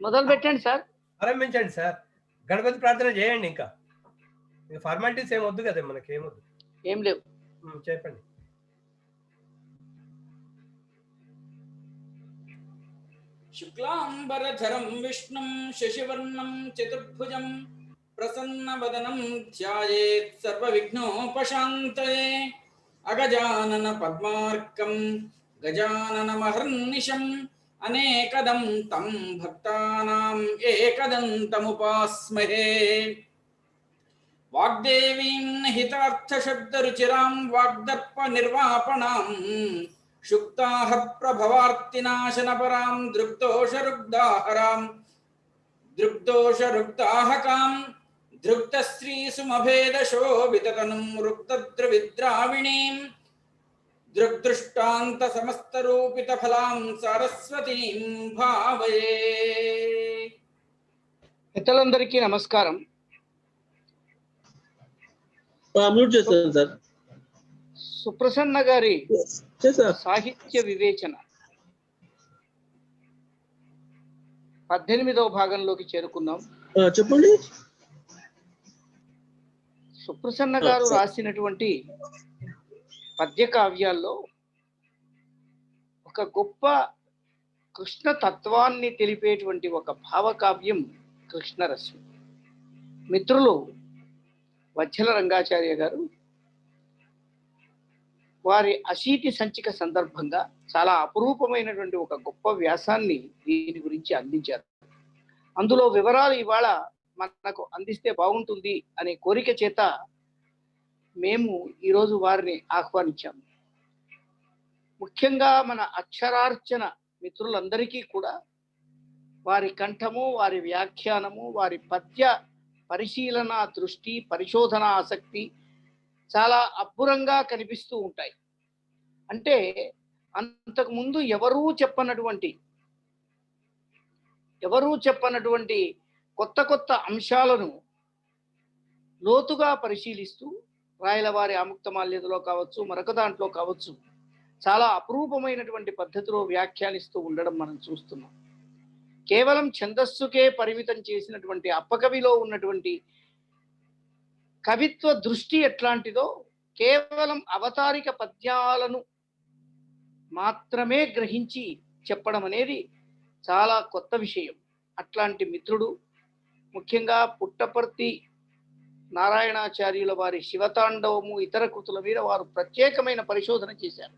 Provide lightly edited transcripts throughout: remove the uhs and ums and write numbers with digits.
మొదలు పెట్టండి sir. ఆరంభించండి sir. Ganapati ప్రార్థన చేయండి. ఇంకా ఫార్మాలిటీస్ ఏం వద్దు కదా, మనకి ఏమొద్దు, ఏం లేవు. చెప్పండి. శుక్లాంబరధరం విష్ణుం శశివర్ణం చతుర్భుజం ప్రసన్నవదనం ధ్యాయేత్ సర్వవిఘ్నోపశాంతయే. అగజానన పద్మార్కం గజాననమహర్నిశం అనేకదం తం భక్తానాం ఏకదంతముపాస్మహే. వాగ్దేవీం హితార్థశబ్దరుచిరాం వాగ్దర్ప నిర్వాపణాం శుక్తాః ప్రభవార్తినాశనపరాం దృగ్దోషరుక్తాహకాం దృక్తశ్రీసుమభేదశోభితతనుం రుక్తద్రవిద్రావిణీం దృగ్దృష్టాంత సమస్తరూపితఫలాం సరస్వతీం భావయే. పెద్దలందరికీ నమస్కారం. సుప్రసన్న గారి సాహిత్య వివేచన 18వ భాగంలోకి చేరుకున్నాం. చెప్పండి. సుప్రసన్న గారు రాసినటువంటి పద్య కావ్యాల్లో ఒక గొప్ప కృష్ణ తత్వాన్ని తెలిపేటువంటి ఒక భావకావ్యం కృష్ణరశ్మి. మిత్రులు వజ్జల రంగాచార్య గారు వారి అశీతి సంచిక సందర్భంగా చాలా అపురూపమైనటువంటి ఒక గొప్ప వ్యాసాన్ని దీని గురించి అందించారు. అందులో వివరాలు ఇవాళ మనకు అందిస్తే బాగుంటుంది అనే కోరిక చేత మేము ఈరోజు వారిని ఆహ్వానించాము. ముఖ్యంగా మన అక్షరార్చన మిత్రులందరికీ కూడా వారి కంఠము, వారి వ్యాఖ్యానము, వారి పద్య పరిశీలన దృష్టి, పరిశోధన ఆసక్తి చాలా అబ్బురంగా కనిపిస్తూ ఉంటాయి. అంటే అంతకుముందు ఎవరూ చెప్పనటువంటి కొత్త కొత్త అంశాలను లోతుగా పరిశీలిస్తూ రాయలవారి ఆముక్తమాల్యదలో కావచ్చు, మరొక దాంట్లో కావచ్చు, చాలా అపురూపమైనటువంటి పద్ధతిలో వ్యాఖ్యానిస్తూ ఉండడం మనం చూస్తున్నాం. కేవలం ఛందస్సుకే పరిమితం చేసినటువంటి అప్పకవిలో ఉన్నటువంటి కవిత్వ దృష్టి ఎట్లాంటిదో, కేవలం అవతారిక పద్యాలను మాత్రమే గ్రహించి చెప్పడం అనేది చాలా కొత్త విషయం. అట్లాంటి మిత్రుడు ముఖ్యంగా పుట్టపర్తి నారాయణాచార్యుల వారి శివతాండవము ఇతర కృతుల మీద వారు ప్రత్యేకమైన పరిశోధన చేశారు.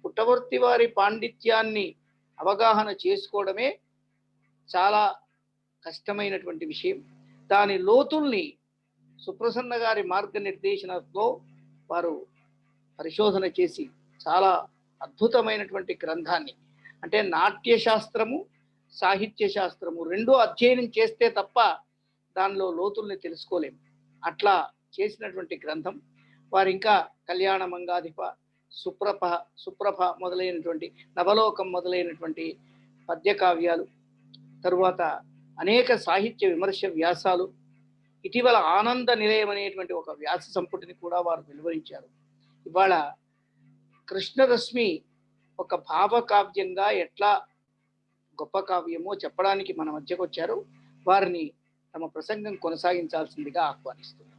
పుట్టపర్తి వారి పాండిత్యాన్ని అవగాహన చేసుకోవడమే చాలా కష్టమైనటువంటి విషయం. దాని లోతుల్ని సుప్రసన్న గారి మార్గనిర్దేశనతో వారు పరిశోధన చేసి చాలా అద్భుతమైనటువంటి గ్రంథాన్ని, అంటే నాట్యశాస్త్రము సాహిత్య శాస్త్రము రెండూ అధ్యయనం చేస్తే తప్ప దానిలో లోతుల్ని తెలుసుకోలేము. అట్లా చేసినటువంటి గ్రంథం. వారు ఇంకా కళ్యాణ మంగాధిప, సుప్రభ మొదలైనటువంటి, నవలోకం మొదలైనటువంటి పద్య కావ్యాలు, తరువాత అనేక సాహిత్య విమర్శ వ్యాసాలు, ఇటీవల ఆనంద నిలయం అనేటువంటి ఒక వ్యాస సంపుటిని కూడా వారు వెలువరించారు. ఇవాళ కృష్ణరశ్మి ఒక భావకావ్యంగా ఎట్లా గొప్ప కావ్యమో చెప్పడానికి మన మధ్యకు వచ్చారు. వారిని తమ ప్రసంగం కొనసాగించాల్సిందిగా ఆహ్వానిస్తున్నారు.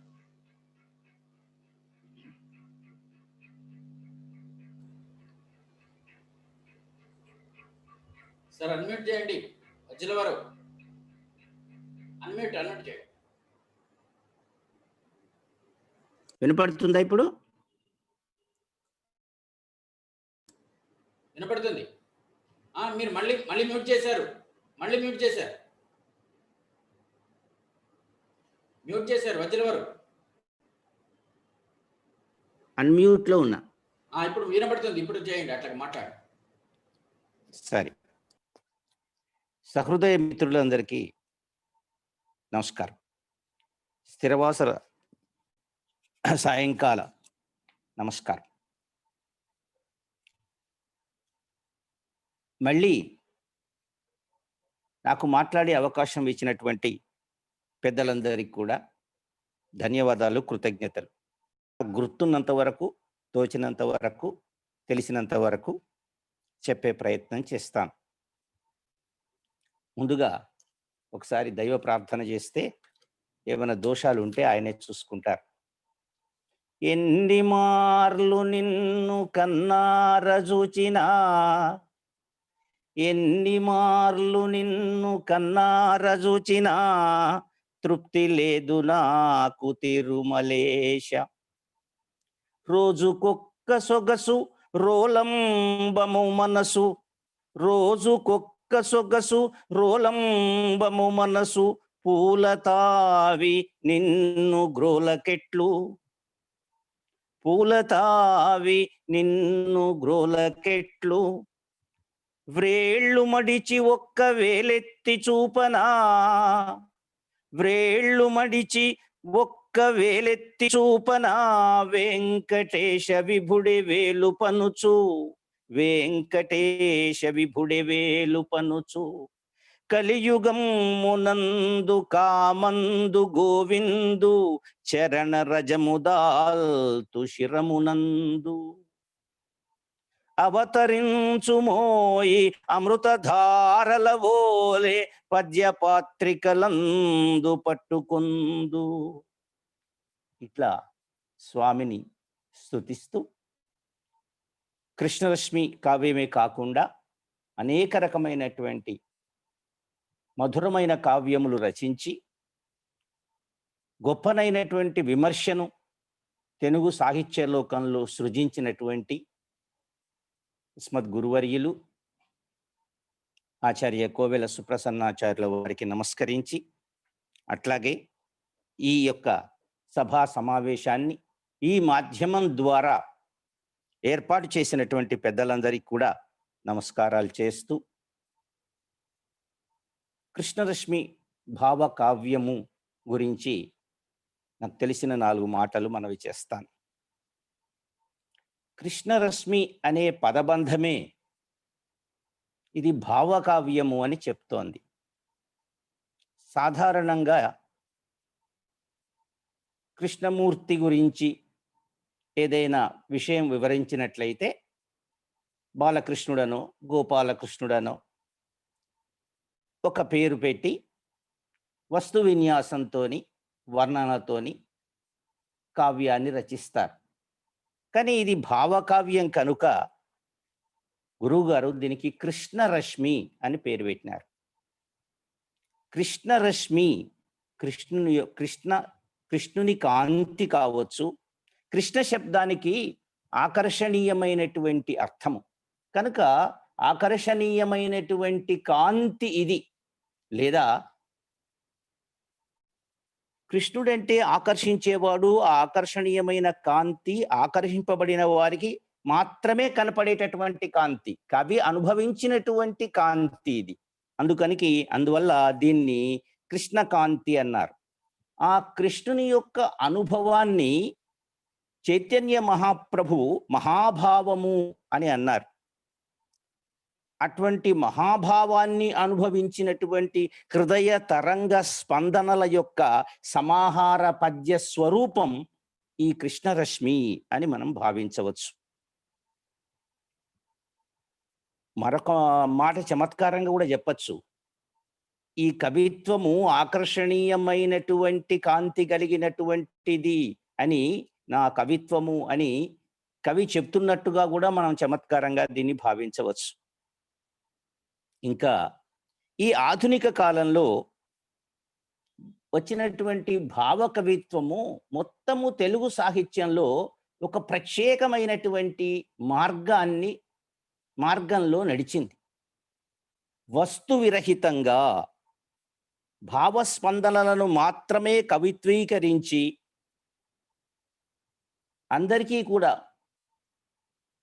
సార్ అన్మ్యూట్ చేయండి. వజ్జల వారు అన్మ్యూట్ చేయండి. వినపడుతుందా? ఇప్పుడు వినపడుతుంది. మీరు మళ్ళీ మ్యూట్ చేశారు. మ్యూట్ చేశారు వజ్జల వారు. అన్మ్యూట్ లో ఉన్నా. ఇప్పుడు వినపడుతుంది. ఇప్పుడు చేయండి, అట్లా మాట్లాడు. సరే. సహృదయ మిత్రులందరికీ నమస్కారం. స్థిరవాసర సాయంకాల నమస్కారం. మళ్ళీ నాకు మాట్లాడే అవకాశం ఇచ్చినటువంటి పెద్దలందరికీ కూడా ధన్యవాదాలు, కృతజ్ఞతలు. గుర్తున్నంత వరకు, తోచినంత వరకు, తెలిసినంత వరకు చెప్పే ప్రయత్నం చేస్తాను. ముందుగా ఒకసారి దైవ ప్రార్థన చేస్తే ఏమైనా దోషాలు ఉంటే ఆయనే చూసుకుంటారు. ఎన్ని మార్లు నిన్ను కన్నార చూచినా, ఎన్ని మార్లు నిన్ను కన్నార చూచినా, తృప్తి లేదు నాకు తిరుమలేశ. రోజుకొక్క సొగసు రోలంబము మనసు, రోజుకొక్క సొగసు రోలంబము మనసు, పూలతావి నిన్ను గ్రోలకెట్లు, పూలతావి నిన్ను గ్రోలకెట్లు. వ్రేళ్ళు మడిచి ఒక్క వేలెత్తి చూపనా, వ్రేళ్ళు మడిచి ఒక్క వేలెత్తి చూపనా, వెంకటేశ విభుడే వేలు పనుచు, వెంకటేశ విభుడే వేలు పనుచు. కలియుగమునందు కామందు గోవిందు, చరణ రజముదాల్తు శిరమునందు. అవతరించుమోయి అమృతధారల వోలే, పద్యపాత్రికలందు పట్టుకుందు. ఇట్లా స్వామిని స్తుతిస్తూ కృష్ణరశ్మి కావ్యమే కాకుండా అనేక రకమైనటువంటి మధురమైన కావ్యములు రచించి గొప్పనైనటువంటి విమర్శను తెలుగు సాహిత్య లోకంలో సృజించినటువంటి స్మద్ గురువర్యులు ఆచార్య కోవెల సుప్రసన్నాచార్యుల వారికి నమస్కరించి, అట్లాగే ఈ యొక్క సభా సమావేశాన్ని ఈ మాధ్యమం ద్వారా ఏర్పాటు చేసినటువంటి పెద్దలందరికీ కూడా నమస్కారాలు చేస్తూ, కృష్ణరశ్మి భావకావ్యము గురించి నాకు తెలిసిన 4 మాటలు మనవి చేస్తాను. కృష్ణరశ్మి అనే పదబంధమే ఇది భావకావ్యము అని చెప్తోంది. సాధారణంగా కృష్ణమూర్తి గురించి ఏదైనా విషయం వివరించినట్లయితే బాలకృష్ణుడనో గోపాలకృష్ణుడనో ఒక పేరు పెట్టి వస్తు విన్యాసంతోని వర్ణనతోని కావ్యాన్ని రచిస్తారు. కానీ ఇది భావకావ్యం కనుక గురువుగారు దీనికి కృష్ణరశ్మి అని పేరు పెట్టినారు. కృష్ణరశ్మి కృష్ణుని కాంతి కావచ్చు. కృష్ణ శబ్దానికి ఆకర్షణీయమైనటువంటి అర్థము కనుక ఆకర్షణీయమైనటువంటి కాంతి ఇది. లేదా కృష్ణుడంటే ఆకర్షించేవాడు, ఆ ఆకర్షణీయమైన కాంతి ఆకర్షింపబడిన వారికి మాత్రమే కనపడేటటువంటి కాంతి, కవి అనుభవించినటువంటి కాంతి ఇది. అందువల్ల దీన్ని కృష్ణకాంతి అన్నారు. ఆ కృష్ణుని యొక్క అనుభవాన్ని చైతన్య మహాప్రభువు మహాభావము అని అన్నారు. అటువంటి మహాభావాన్ని అనుభవించినటువంటి హృదయ తరంగ స్పందనల యొక్క సమాహార పద్య స్వరూపం ఈ కృష్ణరశ్మి అని మనం భావించవచ్చు. మరొక మాట చమత్కారంగా కూడా చెప్పచ్చు. ఈ కవిత్వము ఆకర్షణీయమైనటువంటి కాంతి కలిగినటువంటిది అని, నా కవిత్వము అని కవి చెప్తున్నట్టుగా కూడా మనం చమత్కారంగా దీన్ని భావించవచ్చు. ఇంకా ఈ ఆధునిక కాలంలో వచ్చినటువంటి భావ కవిత్వము మొత్తము తెలుగు సాహిత్యంలో ఒక ప్రత్యేకమైనటువంటి మార్గంలో నడిచింది. వస్తు విరహితంగా భావస్పందనలను మాత్రమే కవిత్వీకరించి అందరికీ కూడా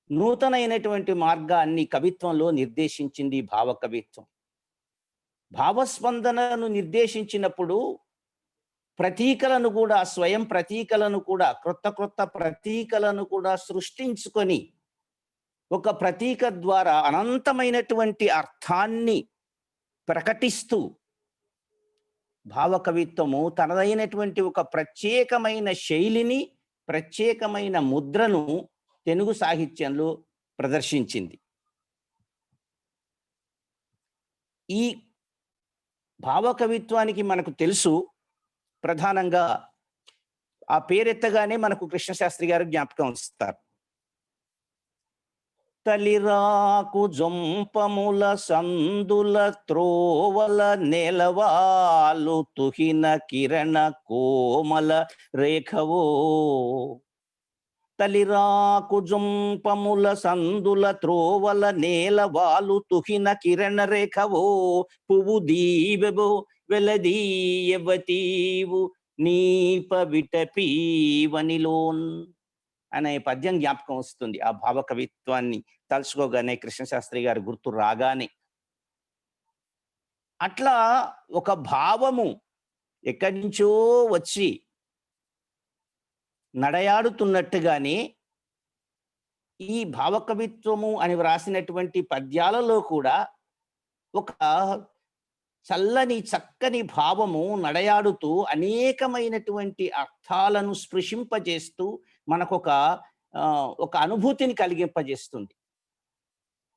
నూతనైనటువంటి మార్గాన్ని కవిత్వంలో నిర్దేశించింది భావ కవిత్వం. భావస్పందనను నిర్దేశించినప్పుడు ప్రతీకలను కూడా, స్వయం ప్రతీకలను కూడా, క్రొత్త ప్రతీకలను కూడా సృష్టించుకొని ఒక ప్రతీక ద్వారా అనంతమైనటువంటి అర్థాన్ని ప్రకటిస్తూ భావకవిత్వము తనదైనటువంటి ఒక ప్రత్యేకమైన శైలిని, ప్రత్యేకమైన ముద్రను తెలుగు సాహిత్యంలో ప్రదర్శించింది. ఈ భావకవిత్వానికి మనకు తెలుసు, ప్రధానంగా ఆ పేరెత్తగానే మనకు కృష్ణశాస్త్రి గారు జ్ఞాపకం వస్తారు. తలిరాకు జొంపముల సందుల త్రోవల నెలవాలు తుహిన కిరణ కోమల రేఖవో. తలిరాకు జొంపముల సందుల త్రోవల నేలవాలు తుహిన కిరణ రేఖవో. పువ్వు దీవెబో వెలదీయవతీవు నీప విటపీవనిలోన్ అనే పద్యం జ్ఞాపకం వస్తుంది. ఆ భావకవిత్వాన్ని తలుచుకోగానే, కృష్ణశాస్త్రి గారు గుర్తు రాగానే. అట్లా ఒక భావము ఎక్కడి నుంచో వచ్చి నడయాడుతున్నట్టుగానే ఈ భావకవిత్వము అని వ్రాసినటువంటి పద్యాలలో కూడా ఒక చల్లని చక్కని భావము నడయాడుతూ అనేకమైనటువంటి అర్థాలను స్పృశింపజేస్తూ మనకొక ఒక అనుభూతిని కలిగింపజేస్తుంది.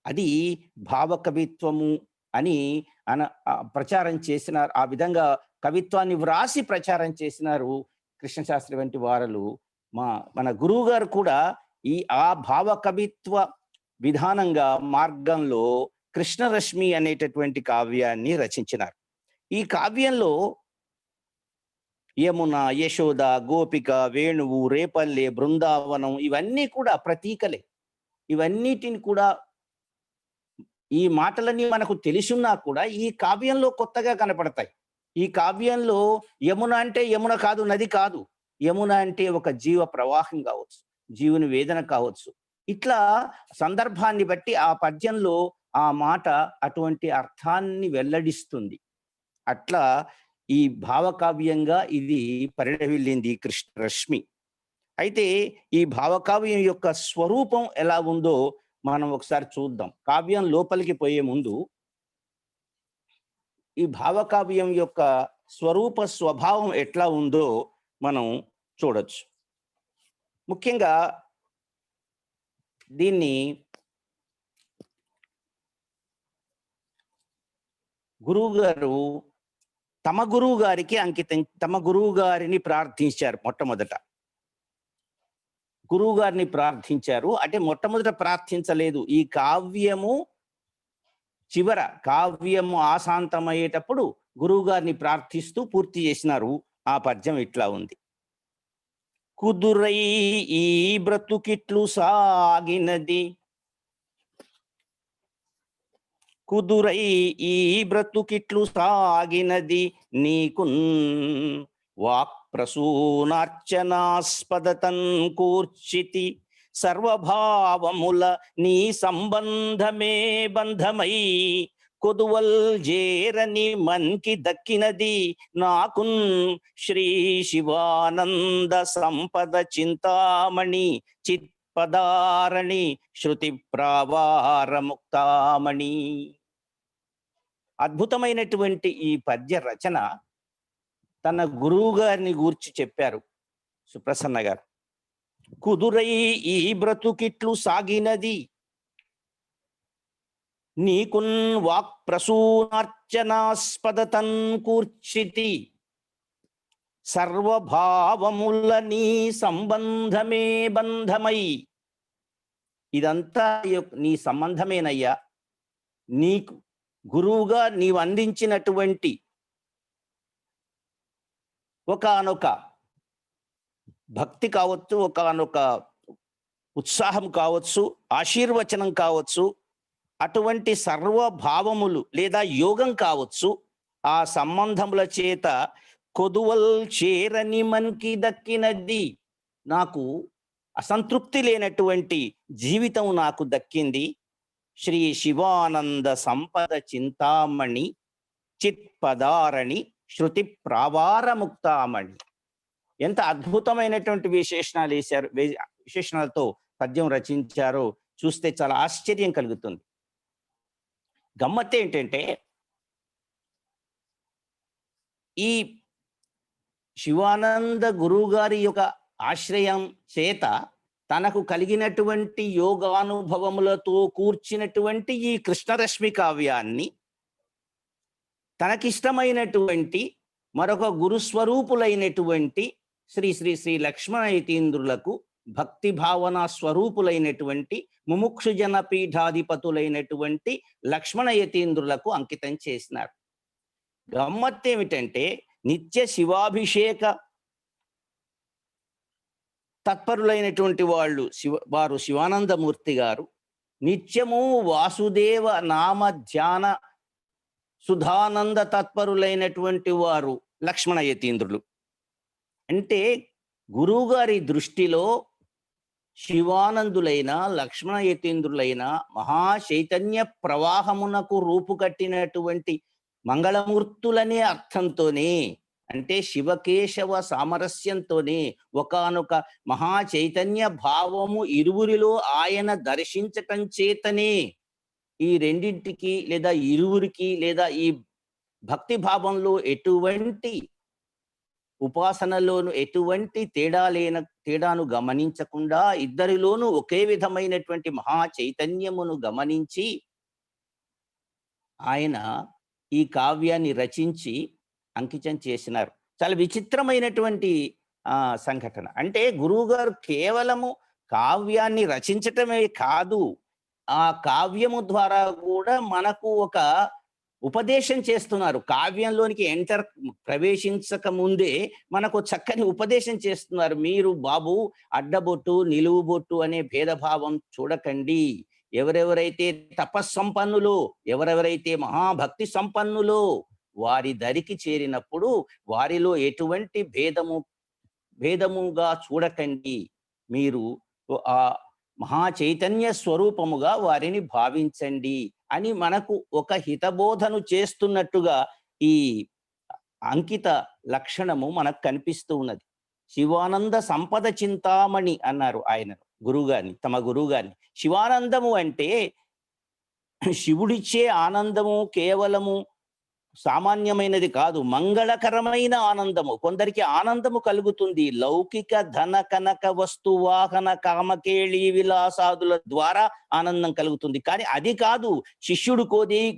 అది భావకవిత్వము అని ప్రచారం చేసినారు. ఆ విధంగా కవిత్వాన్ని వ్రాసి ప్రచారం చేసినారు కృష్ణశాస్త్రి వంటి వారలు. మన గురువు గారు కూడా ఆ భావకవిత్వ విధానంగా మార్గంలో కృష్ణరశ్మి అనేటటువంటి కావ్యాన్ని రచించినారు. ఈ కావ్యంలో యమున, యశోద, గోపిక, వేణువు, రేపల్లె, బృందావనం ఇవన్నీ కూడా ప్రతీకలే. ఇవన్నిటిని కూడా, ఈ మాటలన్నీ మనకు తెలిసున్నా కూడా ఈ కావ్యంలో కొత్తగా కనపడతాయి. ఈ కావ్యంలో యమున అంటే యమున కాదు, నది కాదు. యమున అంటే ఒక జీవ ప్రవాహం కావచ్చు, జీవుని వేదన కావచ్చు. ఇట్లా సందర్భాన్ని బట్టి ఆ పద్యంలో ఆ మాట అటువంటి అర్థాన్ని వెల్లడిస్తుంది. అట్లా ఈ భావకావ్యంగా ఇది పరిణమిల్లింది కృష్ణరశ్మి. అయితే ఈ భావకావ్యం యొక్క స్వరూపం ఎలా ఉందో మనం ఒకసారి చూద్దాం. కావ్యం లోపలికి పోయే ముందు ఈ భావకావ్యం యొక్క స్వరూప స్వభావం ఎట్లా ఉందో మనం చూడొచ్చు. ముఖ్యంగా దీన్ని గురువు గారు తమ గురువు గారికి అంకితం, తమ గురువు గారిని ప్రార్థించారు. మొట్టమొదట గురువు గారిని ప్రార్థించారు. అంటే మొట్టమొదట ప్రార్థించలేదు. ఈ కావ్యము చివర, కావ్యము ఆశాంతమయ్యేటప్పుడు గురువు గారిని ప్రార్థిస్తూ పూర్తి చేసినారు. ఆ పద్యం ఇట్లా ఉంది. కుదురై ఈ బ్రతుకిట్లు సాగినది, కుదురై ఈ బ్రతుకిట్లు సాగినది నీకున్ వాక్ ప్రసూనార్చనాస్పదతన్ కూర్చితి. సర్వభావముల నీ సంబంధమే బంధమై కొదువల్ జేరని మన్కి దక్కినది నాకున్ శ్రీ శివానంద సంపద చింతామణి చిత్పదారణి శృతి ప్రావార ముక్తామణి. అద్భుతమైనటువంటి ఈ పద్య రచన తన గురువు గారిని గూర్చి చెప్పారు సుప్రసన్న గారు. కుదురై ఈ బ్రతుకిట్లు సాగినది నీకున్ వాక్ ప్రసూనార్చనాస్పదతన్ కూర్చితి. సర్వభావముల నీ సంబంధమే బంధమై. ఇదంతా నీ సంబంధమేనయ్యా. నీకు గురువుగా నీవు అందించినటువంటి ఒకానొక భక్తి కావచ్చు, ఒకానొక ఉత్సాహం కావచ్చు, ఆశీర్వచనం కావచ్చు, అటువంటి సర్వభావములు లేదా యోగం కావచ్చు, ఆ సంబంధముల చేత కొదువల్ చేరని మన్కి దక్కినది. నాకు అసంతృప్తి లేనటువంటి జీవితం నాకు దక్కింది. శ్రీ శివానంద సంపద చింతామణి చిత్పదారణి శృతి ప్రావార ముక్తామణి. ఎంత అద్భుతమైనటువంటి విశేషణాలు వేశారు, విశేషణాలతో పద్యం రచించారో చూస్తే చాలా ఆశ్చర్యం కలుగుతుంది. గమ్మత్తు ఏంటంటే ఈ శివానంద గురువు గారి యొక్క ఆశ్రయం చేత తనకు కలిగినటువంటి యోగానుభవములతో కూర్చినటువంటి ఈ కృష్ణరశ్మి కావ్యాన్ని తనకిష్టమైనటువంటి మరొక గురుస్వరూపులైనటువంటి శ్రీ శ్రీ శ్రీ లక్ష్మణ యతీంద్రులకు భక్తి భావన స్వరూపులైనటువంటి ముముక్షుజన పీఠాధిపతులైనటువంటి లక్ష్మణ యతీంద్రులకు అంకితం చేసినారు. గమ్మత్ ఏమిటంటే నిత్య శివాభిషేక తత్పరులైనటువంటి వారు శివానందమూర్తి గారు నిత్యము వాసుదేవ నామ ధ్యాన సుధానంద తత్పరులైనటువంటి వారు లక్ష్మణ యతీంద్రులు. అంటే గురువుగారి దృష్టిలో శివానందులైన లక్ష్మణ యతీంద్రులైన మహా చైతన్య ప్రవాహమునకు రూపుకట్టినటువంటి మంగళమూర్తులనే అర్థంతోనే, అంటే శివకేశవ సామరస్యంతోనే ఒకానొక మహా చైతన్య భావము ఇరువురిలో ఆయన దర్శించటం చేతనే ఈ రెండింటికి లేదా ఇరువురికి లేదా ఈ భక్తి భావంలో ఎటువంటి ఉపాసనలోను ఎటువంటి తేడాను గమనించకుండా ఇద్దరిలోనూ ఒకే విధమైనటువంటి మహా చైతన్యమును గమనించి ఆయన ఈ కావ్యాన్ని రచించి అంకితం చేసినారు. చాలా విచిత్రమైనటువంటి సంఘటన. అంటే గురువుగారు కేవలము కావ్యాన్ని రచించటమే కాదు, ఆ కావ్యము ద్వారా కూడా మనకు ఒక ఉపదేశం చేస్తున్నారు. కావ్యంలోనికి ప్రవేశించక ముందే మనకు చక్కని ఉపదేశం చేస్తున్నారు. మీరు బాబు అడ్డబొట్టు నిలువు బొట్టు అనే భేదభావం చూడకండి. ఎవరెవరైతే తపస్సంపన్నులో, ఎవరెవరైతే మహాభక్తి సంపన్నులో వారి దరికి చేరినప్పుడు వారిలో ఎటువంటి భేదముగా చూడకండి. మీరు ఆ మహా చైతన్య స్వరూపముగా వారిని భావించండి అని మనకు ఒక హితబోధను చేస్తున్నట్టుగా ఈ అంకిత లక్షణము మనకు కనిపిస్తూ ఉన్నది. శివానంద సంపద చింతామణి అన్నారు ఆయన గురువుగారిని, తమ గురువుగారిని. శివానందము అంటే శివుడిచ్చే ఆనందము కేవలము సామాన్యమైనది కాదు, మంగళకరమైన ఆనందము. కొందరికి ఆనందము కలుగుతుంది లౌకిక ధన కనక వస్తు వాహన కామకేళి విలాసాదుల ద్వారా ఆనందం కలుగుతుంది. కానీ అది కాదు శిష్యుడు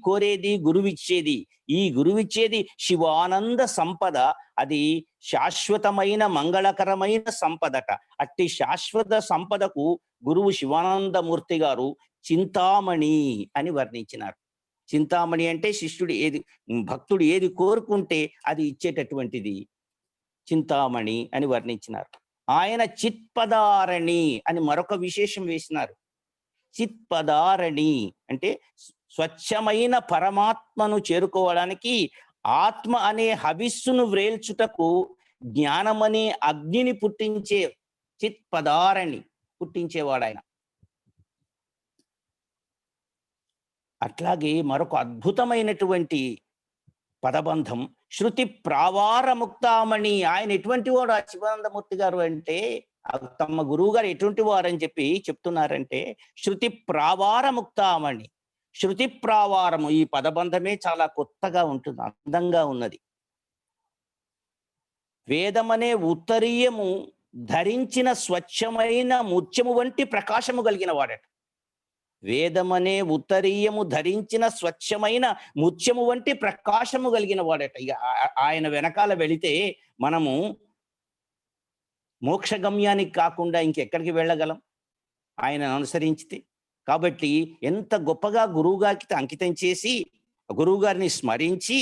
కోరేది గురువిచ్చేది. ఈ గురువిచ్చేది శివానంద సంపద. అది శాశ్వతమైన మంగళకరమైన సంపదట. అట్టి శాశ్వత సంపదకు గురువు శివానందమూర్తి గారు చింతామణి అని వర్ణించినారు. చింతామణి అంటే భక్తుడు ఏది కోరుకుంటే అది ఇచ్చేటటువంటిది చింతామణి అని వర్ణించినారు. ఆయన చిత్పదారణి అని మరొక విశేషం వేసినారు. చిత్పదారణి అంటే స్వచ్ఛమైన పరమాత్మను చేరుకోవడానికి ఆత్మ అనే హవిస్సును వ్రేల్చుటకు జ్ఞానమనే అగ్నిని పుట్టించే చిత్పదారణి పుట్టించేవాడు ఆయన. అట్లాగే మరొక అద్భుతమైనటువంటి పదబంధం శృతి ప్రావారముక్తామణి. ఆయన ఎటువంటి వాడు ఆ శివానందమూర్తి గారు అంటే, తమ గురువు గారు ఎటువంటి వారని చెప్తున్నారంటే శృతి ప్రావారముక్తామణి. శృతి ప్రావారము ఈ పదబంధమే చాలా కొత్తగా ఉంటుంది, అందంగా ఉన్నది. వేదమనే ఉత్తరీయము ధరించిన స్వచ్ఛమైన ముత్యము వంటి ప్రకాశము కలిగిన వాడట. వేదమనే ఉత్తరీయము ధరించిన స్వచ్ఛమైన ముత్యము వంటి ప్రకాశము కలిగిన వాడట. ఇక ఆయన వెనకాల వెళితే మనము మోక్షగమ్యానికి కాకుండా ఇంకెక్కడికి వెళ్ళగలం ఆయన అనుసరించితే? కాబట్టి ఎంత గొప్పగా గురువుగారికి అంకితం చేసి గురువుగారిని స్మరించి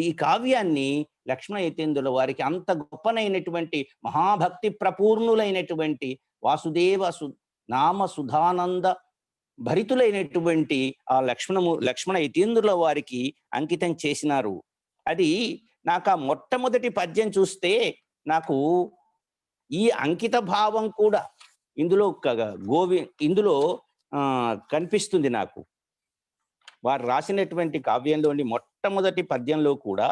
ఈ కావ్యాన్ని లక్ష్మణ యతీంద్రుల వారికి అంత గొప్పనైనటువంటి మహాభక్తి ప్రపూర్ణులైనటువంటి వాసుదేవ నామ సుధానంద భరితులైనటువంటి ఆ లక్ష్మణ యతీంద్రుల వారికి అంకితం చేసినారు. అది నాకు ఆ మొట్టమొదటి పద్యం చూస్తే నాకు ఈ అంకిత భావం కూడా ఇందులో కనిపిస్తుంది నాకు. వారు రాసినటువంటి కావ్యంలోని మొట్టమొదటి పద్యంలో కూడా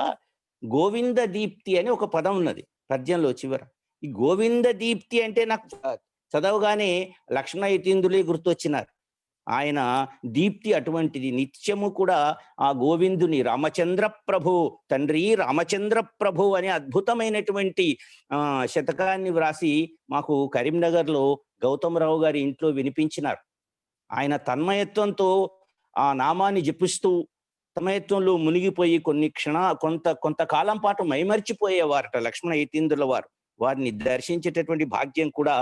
గోవింద దీప్తి అని ఒక పదం ఉన్నది పద్యంలో చివర. ఈ గోవింద దీప్తి అంటే నాకు చదవగానే లక్ష్మణ యతీంద్రులే గుర్తొచ్చినారు. ఆయన దీప్తి అటువంటిది. నిత్యము కూడా ఆ గోవిందుని రామచంద్ర ప్రభు, తండ్రి రామచంద్ర ప్రభు అనే అద్భుతమైనటువంటి శతకాన్ని వ్రాసి మాకు కరీంనగర్లో గౌతమరావు గారి ఇంట్లో వినిపించినారు. ఆయన తన్మయత్వంతో ఆ నామాన్ని జపిస్తూ తన్మయత్వంలో మునిగిపోయి కొంతకాలం పాటు మైమర్చిపోయేవారట లక్ష్మణ యతీంద్రుల వారు. వారిని దర్శించేటటువంటి భాగ్యం కూడా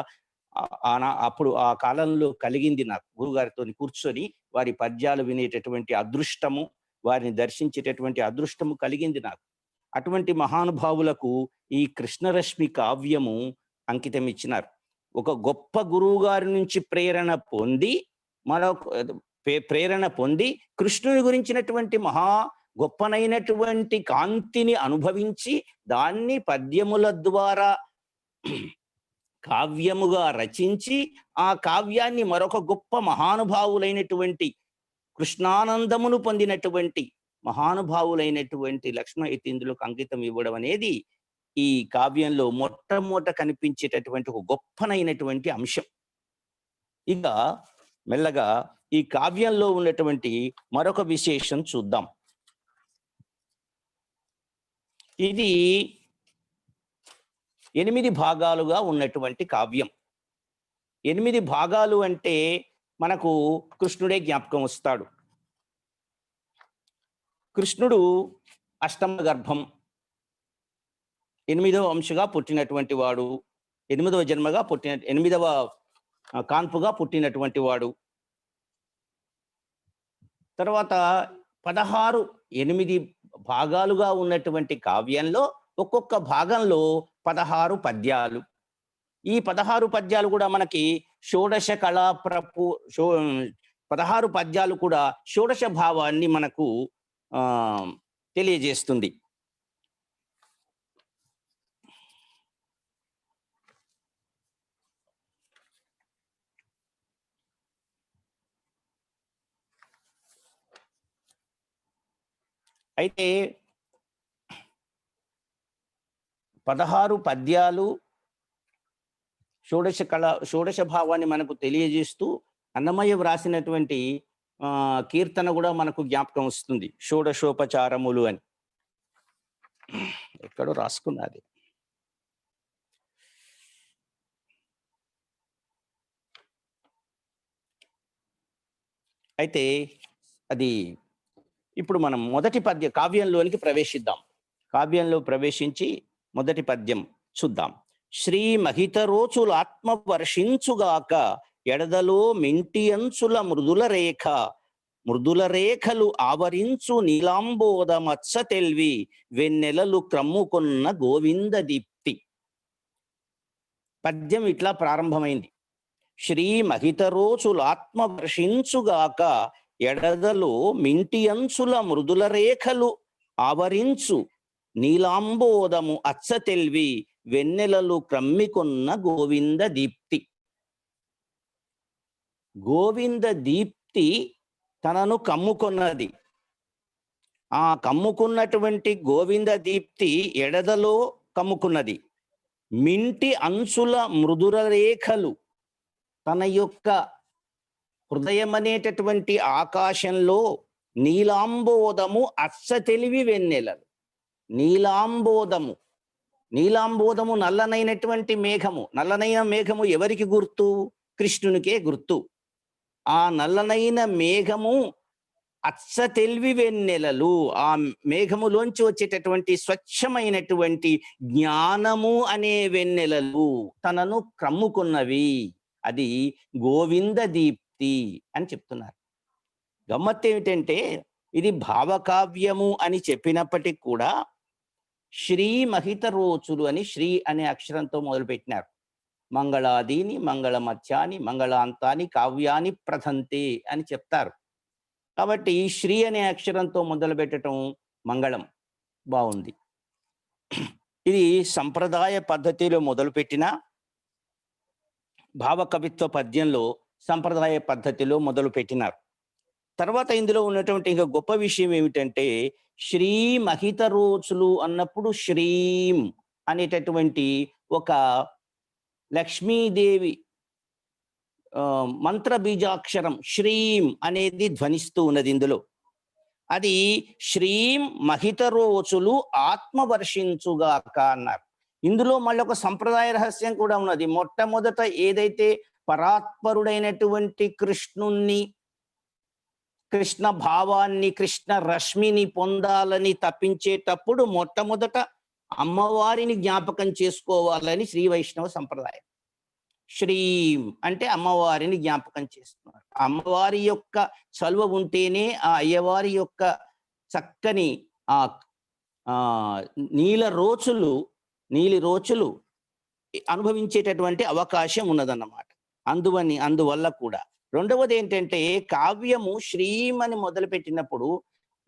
అప్పుడు ఆ కాలంలో కలిగింది నాకు. గురుగారితో కూర్చొని వారి పద్యాలు వినేటటువంటి అదృష్టము, వారిని దర్శించేటటువంటి అదృష్టము కలిగింది నాకు. అటువంటి మహానుభావులకు ఈ కృష్ణరశ్మి కావ్యము అంకితం ఇచ్చినారు. ఒక గొప్ప గురువు గారి నుంచి ప్రేరణ పొంది కృష్ణుని గురించినటువంటి గొప్పనైనటువంటి కాంతిని అనుభవించి దాన్ని పద్యముల ద్వారా కావ్యముగా రచించి ఆ కావ్యాన్ని మరొక గొప్ప మహానుభావులైనటువంటి కృష్ణానందమును పొందినటువంటి మహానుభావులైనటువంటి లక్ష్మణ యతీంద్రులకు అంకితం ఇవ్వడం అనేది ఈ కావ్యంలో మొట్టమొదట కనిపించేటటువంటి ఒక గొప్పనైనటువంటి అంశం. ఇక మెల్లగా ఈ కావ్యంలో ఉన్నటువంటి మరొక విశేషం చూద్దాం. ఇది 8 భాగాలుగా ఉన్నటువంటి కావ్యం. 8 భాగాలు అంటే మనకు కృష్ణుడే జ్ఞాపకం వస్తాడు. కృష్ణుడు అష్టమ గర్భం, 8వ అంశగా పుట్టినటువంటి వాడు, 8వ జన్మగా 8వ కాన్పుగా పుట్టినటువంటి వాడు. తర్వాత 8 భాగాలుగా ఉన్నటువంటి కావ్యంలో ఒక్కొక్క భాగంలో 16 పద్యాలు. ఈ 16 పద్యాలు కూడా మనకి 16 పద్యాలు కూడా షోడశ భావాన్ని మనకు తెలియజేస్తుంది. అయితే 16 పద్యాలు షోడశ భావాన్ని మనకు తెలియజేస్తూ అన్నమయ్య వ్రాసినటువంటి కీర్తన కూడా మనకు జ్ఞాపకం వస్తుంది. షోడశోపచారములు అని ఎక్కడో రాసుకున్నది. అయితే అది ఇప్పుడు మనం మొదటి కావ్యంలోనికి ప్రవేశిద్దాం. కావ్యంలో ప్రవేశించి మొదటి పద్యం చూద్దాం. శ్రీ మహితరోచుల ఆత్మ వర్షించుగాక ఎడదలో మింటి అంచుల మృదుల రేఖలు ఆవరించు నీలాంబోద మత్స తెల్వి వెన్నెలలు క్రమ్ముకున్న గోవింద దీప్తి. పద్యం ఇట్లా ప్రారంభమైంది. శ్రీ మహితరోచుల ఆత్మ వర్షించుగాక ఎడదలో మింటి అంచుల మృదుల రేఖలు ఆవరించు నీలాంబోదము అచ్చ తెల్వి వెన్నెలలు క్రమ్మికొన్న గోవింద దీప్తి. గోవింద దీప్తి తనను కమ్ముకున్నది. ఆ కమ్ముకున్నటువంటి గోవింద దీప్తి ఎడదలో కమ్ముకున్నది. మింటి అంచుల మృదుల రేఖలు తన యొక్క హృదయం అనేటటువంటి ఆకాశంలో నీలాంబోదము అచ్చ తెలివి వెన్నెలలు. నీలాంబోదము నల్లనైనటువంటి మేఘము. నల్లనైన మేఘము ఎవరికి గుర్తు? కృష్ణునికే గుర్తు. ఆ నల్లనైన మేఘము అచ్చ తెలివి వెన్నెలలు, ఆ మేఘములోంచి వచ్చేటటువంటి స్వచ్ఛమైనటువంటి జ్ఞానము అనే వెన్నెలలు తనను క్రమ్ముకున్నవి. అది గోవింద దీప్తి అని చెప్తున్నారు. గమ్మత్తు ఏమిటంటే ఇది భావకావ్యము అని చెప్పినప్పటికీ కూడా శ్రీ మహిత రోచులు అని శ్రీ అనే అక్షరంతో మొదలుపెట్టినారు. మంగళాదీని మంగళమధ్యాని మంగళాంతాని కావ్యాని ప్రథంతే అని చెప్తారు. కాబట్టి శ్రీ అనే అక్షరంతో మొదలు పెట్టడం మంగళం, బాగుంది. ఇది సంప్రదాయ పద్ధతిలో మొదలుపెట్టిన భావకవిత్వ పద్యంలో సంప్రదాయ పద్ధతిలో మొదలు పెట్టినారు. తర్వాత ఇందులో ఉన్నటువంటి ఇంకా గొప్ప విషయం ఏమిటంటే శ్రీ మహిత రోచులు అన్నప్పుడు శ్రీం అనేటటువంటి ఒక లక్ష్మీదేవి మంత్ర బీజాక్షరం శ్రీం అనేది ధ్వనిస్తూ ఉన్నది ఇందులో. అది శ్రీం మహితరోచులు ఆత్మవర్షించుగాక అన్నారు. ఇందులో మళ్ళీ ఒక సంప్రదాయ రహస్యం కూడా ఉన్నది. మొట్టమొదట ఏదైతే పరాత్పరుడైనటువంటి కృష్ణుణ్ణి, కృష్ణ భావాన్ని, కృష్ణ రశ్మిని పొందాలని తప్పించేటప్పుడు మొట్టమొదట అమ్మవారిని జ్ఞాపకం చేసుకోవాలని శ్రీ వైష్ణవ సంప్రదాయం. శ్రీం అంటే అమ్మవారిని జ్ఞాపకం చేస్తున్నారు. అమ్మవారి యొక్క చలువ ఉంటేనే ఆ అయ్యవారి యొక్క చక్కని నీలి రోచులు అనుభవించేటటువంటి అవకాశం ఉన్నదన్నమాట. అందువల్ల కూడా రెండవది ఏంటంటే, కావ్యము శ్రీం అని మొదలుపెట్టినప్పుడు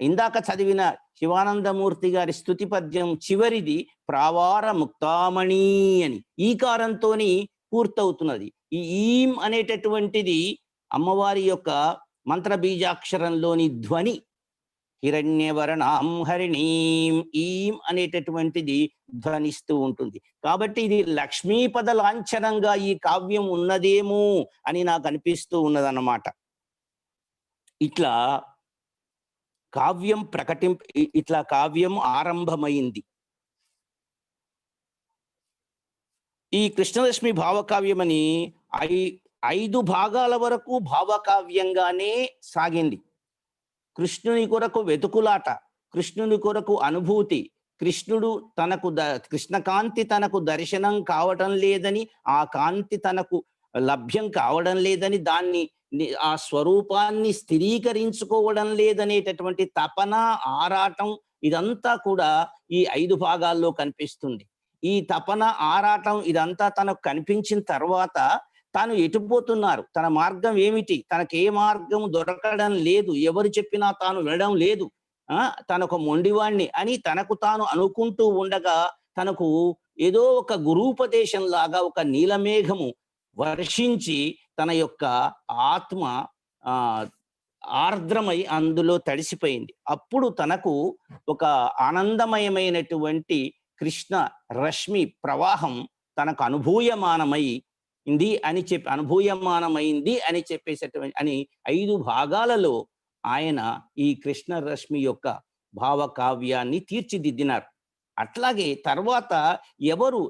ఇందాక చదివిన శివానందమూర్తి గారి స్తుతి పద్యం చివరిది ప్రావార ముక్తామణి అని ఈకారంతోని పూర్తవుతున్నది. ఈ ఈం అనేటటువంటిది అమ్మవారి యొక్క మంత్ర బీజాక్షరంలోని ధ్వని. హిరణ్యవర్ణాం హరిణీం ఈం అనేటటువంటిది ధ్వనిస్తూ ఉంటుంది. కాబట్టి ఇది లక్ష్మీపద లాంఛనంగా ఈ కావ్యం ఉన్నదేమో అని నాకు అనిపిస్తూ ఉన్నదన్నమాట. ఇట్లా కావ్యం ఆరంభమైంది. ఈ కృష్ణరశ్మి భావకావ్యమని 5 భాగాల వరకు భావకావ్యంగానే సాగింది. కృష్ణుని కొరకు వెతుకులాట, కృష్ణుని కొరకు అనుభూతి, కృష్ణకాంతి తనకు దర్శనం కావడం లేదని, ఆ కాంతి తనకు లభ్యం కావడం లేదని, ఆ స్వరూపాన్ని స్థిరీకరించుకోవడం లేదనేటటువంటి తపన, ఆరాటం, ఇదంతా కూడా ఈ 5 భాగాల్లో కనిపిస్తుంది. ఈ తపన, ఆరాటం ఇదంతా తనకు కనిపించిన తర్వాత తాను ఎటుపోతున్నారు, తన మార్గం ఏమిటి, తనకు ఏ మార్గం దొరకడం లేదు, ఎవరు చెప్పినా తాను వినడం లేదు, తనొక మొండివాణ్ణి అని తనకు తాను అనుకుంటూ ఉండగా, తనకు ఏదో ఒక గురూపదేశం లాగా ఒక నీలమేఘము వర్షించి తన యొక్క ఆత్మ ఆర్ద్రమై అందులో తడిసిపోయింది. అప్పుడు తనకు ఒక ఆనందమయమైనటువంటి కృష్ణ రశ్మి ప్రవాహం తనకు అనుభూయమానమైంది అని చెప్పేసేటువంటి 5 భాగాలలో ఆయన ఈ కృష్ణ రశ్మి యొక్క భావకావ్యాన్ని తీర్చిదిద్దినారు. అట్లాగే తర్వాత ఎవరు